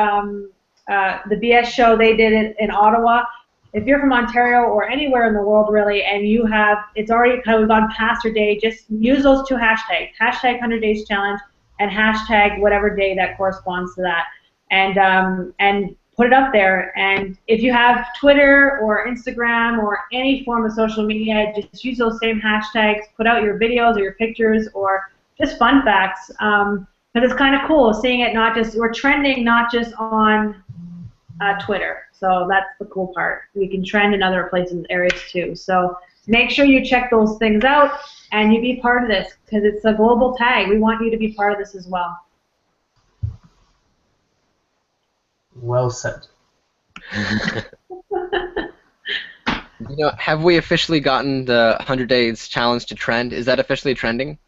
the BS show, they did it in Ottawa. If you're from Ontario or anywhere in the world really, and you have, it's already kind of gone past your day, just use those two hashtags, hashtag 100 Days Challenge and hashtag whatever day that corresponds to that, and put it up there. And if you have Twitter or Instagram or any form of social media, just use those same hashtags, put out your videos or your pictures or just fun facts, because it's kind of cool seeing it not just, we're trending not just on Twitter. So that's the cool part. We can trend in other places, areas too. So make sure you check those things out and you be part of this, because it's a global tag. We want you to be part of this as well. Well said. Have we officially gotten the 100 Days Challenge to trend? Is that officially trending?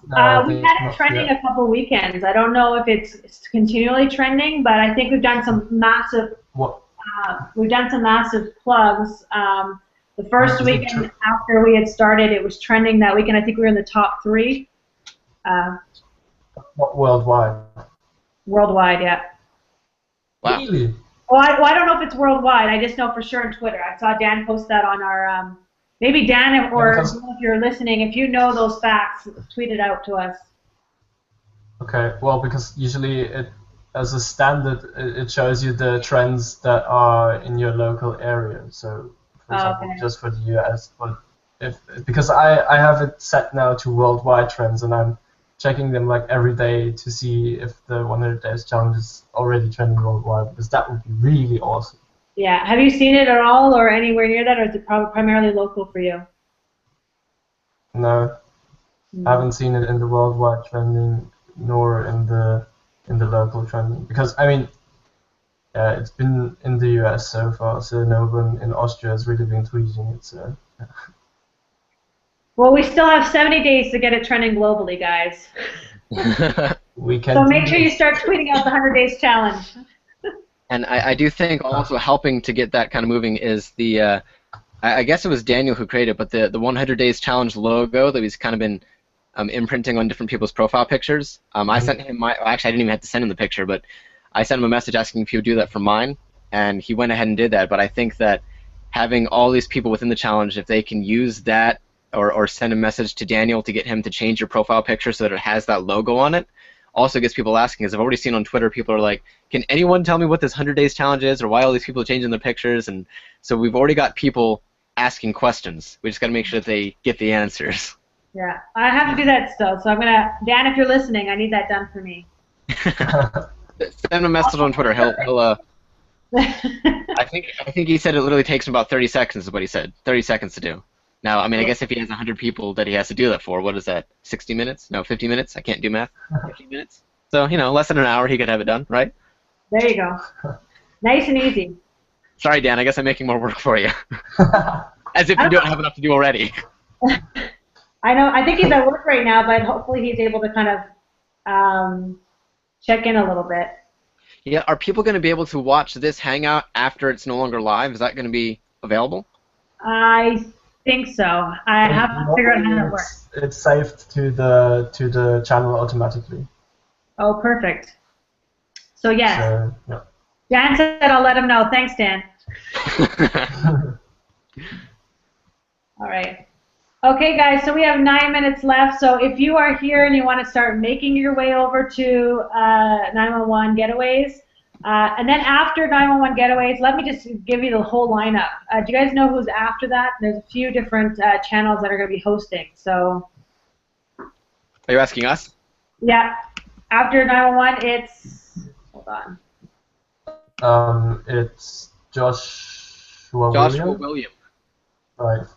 No, We had it trending a couple weekends. I don't know if it's continually trending, but I think we've done some massive. We've done some massive plugs. The first weekend after we had started, it was trending that weekend. I think we were in the top 3. Worldwide? Worldwide, yeah. Wow. Really? Well, I don't know if it's worldwide. I just know for sure on Twitter. I saw Dan post that on our. Maybe Dan, or if you're listening, if you know those facts, tweet it out to us. Okay. Well, because usually as a standard, it shows you the trends that are in your local area. So, for example, just for the US, but because I have it set now to worldwide trends, and I'm checking them like every day to see if the 100 Days Challenge is already trending worldwide, because that would be really awesome. Yeah. Have you seen it at all, or anywhere near that, or is it primarily local for you? No, I haven't seen it in the worldwide trending, nor in the local trending, because I mean, it's been in the US so far, so no one in Austria has really been tweeting it. So. Well, we still have 70 days to get it trending globally, guys. We can. So make sure you start tweeting out the 100 Days Challenge. And I do think also helping to get that kind of moving is the, I guess it was Daniel who created it, but the 100 Days Challenge logo that he's kind of been imprinting on different people's profile pictures. I sent him actually I didn't even have to send him the picture, but I sent him a message asking if he would do that for mine, and he went ahead and did that. But I think that having all these people within the challenge, if they can use that or send a message to Daniel to get him to change your profile picture so that it has that logo on it, also gets people asking, as I've already seen on Twitter, people are like, can anyone tell me what this 100 Days Challenge is, or why all these people are changing their pictures? And so we've already got people asking questions. We just got to make sure that they get the answers. Yeah, I have to do that still, so I'm going to, Dan, if you're listening, I need that done for me. Send him a message on Twitter. He'll I think he said it literally takes him about 30 seconds is what he said. 30 seconds to do. Now, I mean, I guess if he has 100 people that he has to do that for, what is that, 60 minutes? No, 50 minutes? I can't do math. 50 minutes? So, less than an hour he could have it done, right? There you go. Nice and easy. Sorry, Dan, I guess I'm making more work for you. As if you don't have enough to do already. I know, I think he's at work right now, but hopefully he's able to kind of check in a little bit. Yeah, are people going to be able to watch this Hangout after it's no longer live? Is that going to be available? I think so. I have to figure out how that works. It's saved to the channel automatically. Oh, perfect. So yes. So, yeah. Dan said I'll let him know. Thanks, Dan. All right. Okay, guys, so we have 9 minutes left. So if you are here and you want to start making your way over to 911 Getaways, and then after 911 Getaways, let me just give you the whole lineup. Do you guys know who's after that? There's a few different channels that are going to be hosting. So, Are you asking us? yeah, after 911, it's, hold on. It's Joshua Joshua William. William. Right.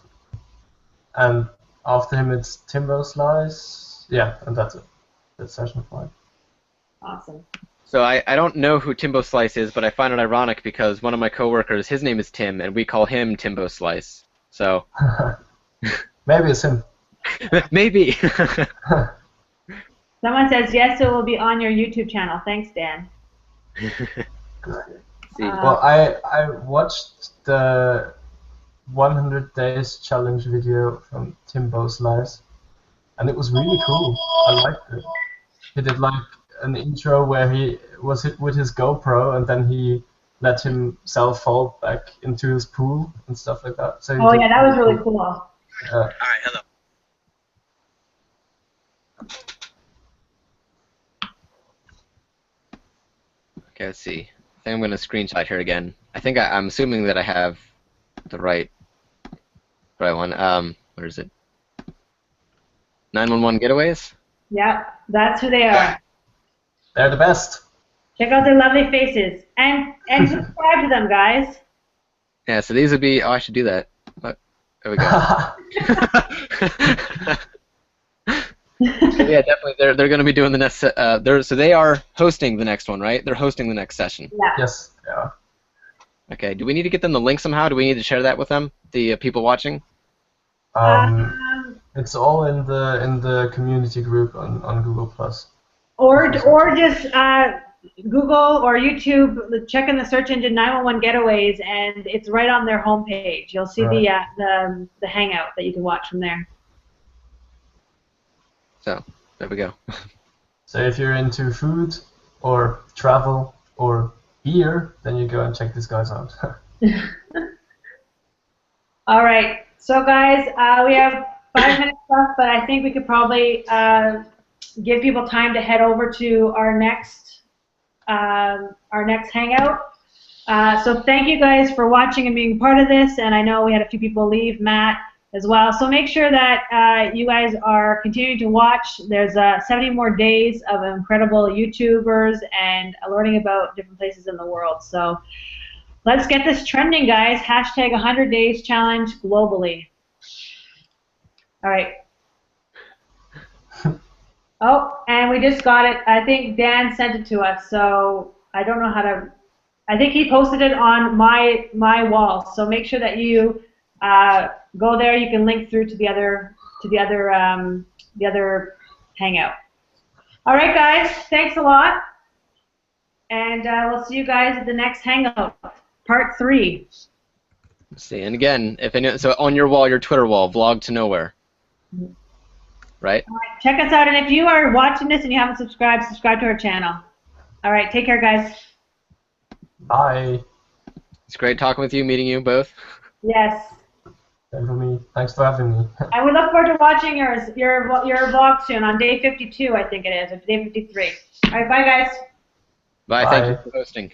And after him, it's Timbo Slice. Yeah, and that's it. That's session 5. Awesome. So I don't know who Timbo Slice is, but I find it ironic because one of my coworkers, his name is Tim, and we call him Timbo Slice. So Maybe it's him. maybe. Someone says, yes, it will be on your YouTube channel. Thanks, Dan. See. Well, I watched the 100 Days Challenge video from Timbo Slice, and it was really cool. I liked it. He did like an intro where he was hit with his GoPro, and then he let himself fall back into his pool and stuff like that. So Oh, yeah, that was really cool. All right, hello. Okay, let's see. I think I'm going to screenshot here again. I think I'm assuming that I have the right one. Where is it? 911 Getaways? Yeah, that's who they are. They're the best. Check out their lovely faces. And subscribe to them, guys. Yeah, so these would be... Oh, I should do that. But, there we go. So yeah, definitely. They're going to be doing the next... so they are hosting the next one, right? They're hosting the next session. Yeah. Yes, yeah. Okay, do we need to get them the link somehow? Do we need to share that with them, the people watching? It's all in the community group on Google Plus. Or just Google or YouTube, check in the search engine 911 Getaways, and it's right on their homepage. You'll see the Hangout that you can watch from there. So, there we go. So if you're into food or travel or beer, then you go and check these guys out. All right. So, guys, we have 5 minutes left, but I think we could probably give people time to head over to our next Hangout. So thank you guys for watching and being part of this, and I know we had a few people leave, Matt as well. So make sure that you guys are continuing to watch. There's 70 more days of incredible YouTubers and learning about different places in the world. So let's get this trending, guys. Hashtag 100 Days Challenge globally. All right. Oh, and we just got it. I think Dan sent it to us, so I don't know how to. I think he posted it on my wall. So make sure that you go there. You can link through to the other Hangout. All right, guys. Thanks a lot, and we'll see you guys at the next Hangout, part 3. Let's see, and again, so on your wall, your Twitter wall, Vlog to Nowhere. Right? All right, check us out, and if you are watching this and you haven't subscribed, subscribe to our channel. All right, take care, guys. Bye. It's great talking with you, meeting you both. Yes. Same for me. Thanks for having me. And we look forward to watching your vlog soon on day 52, I think it is, or day 53. All right, bye, guys. Bye. Thank you for hosting.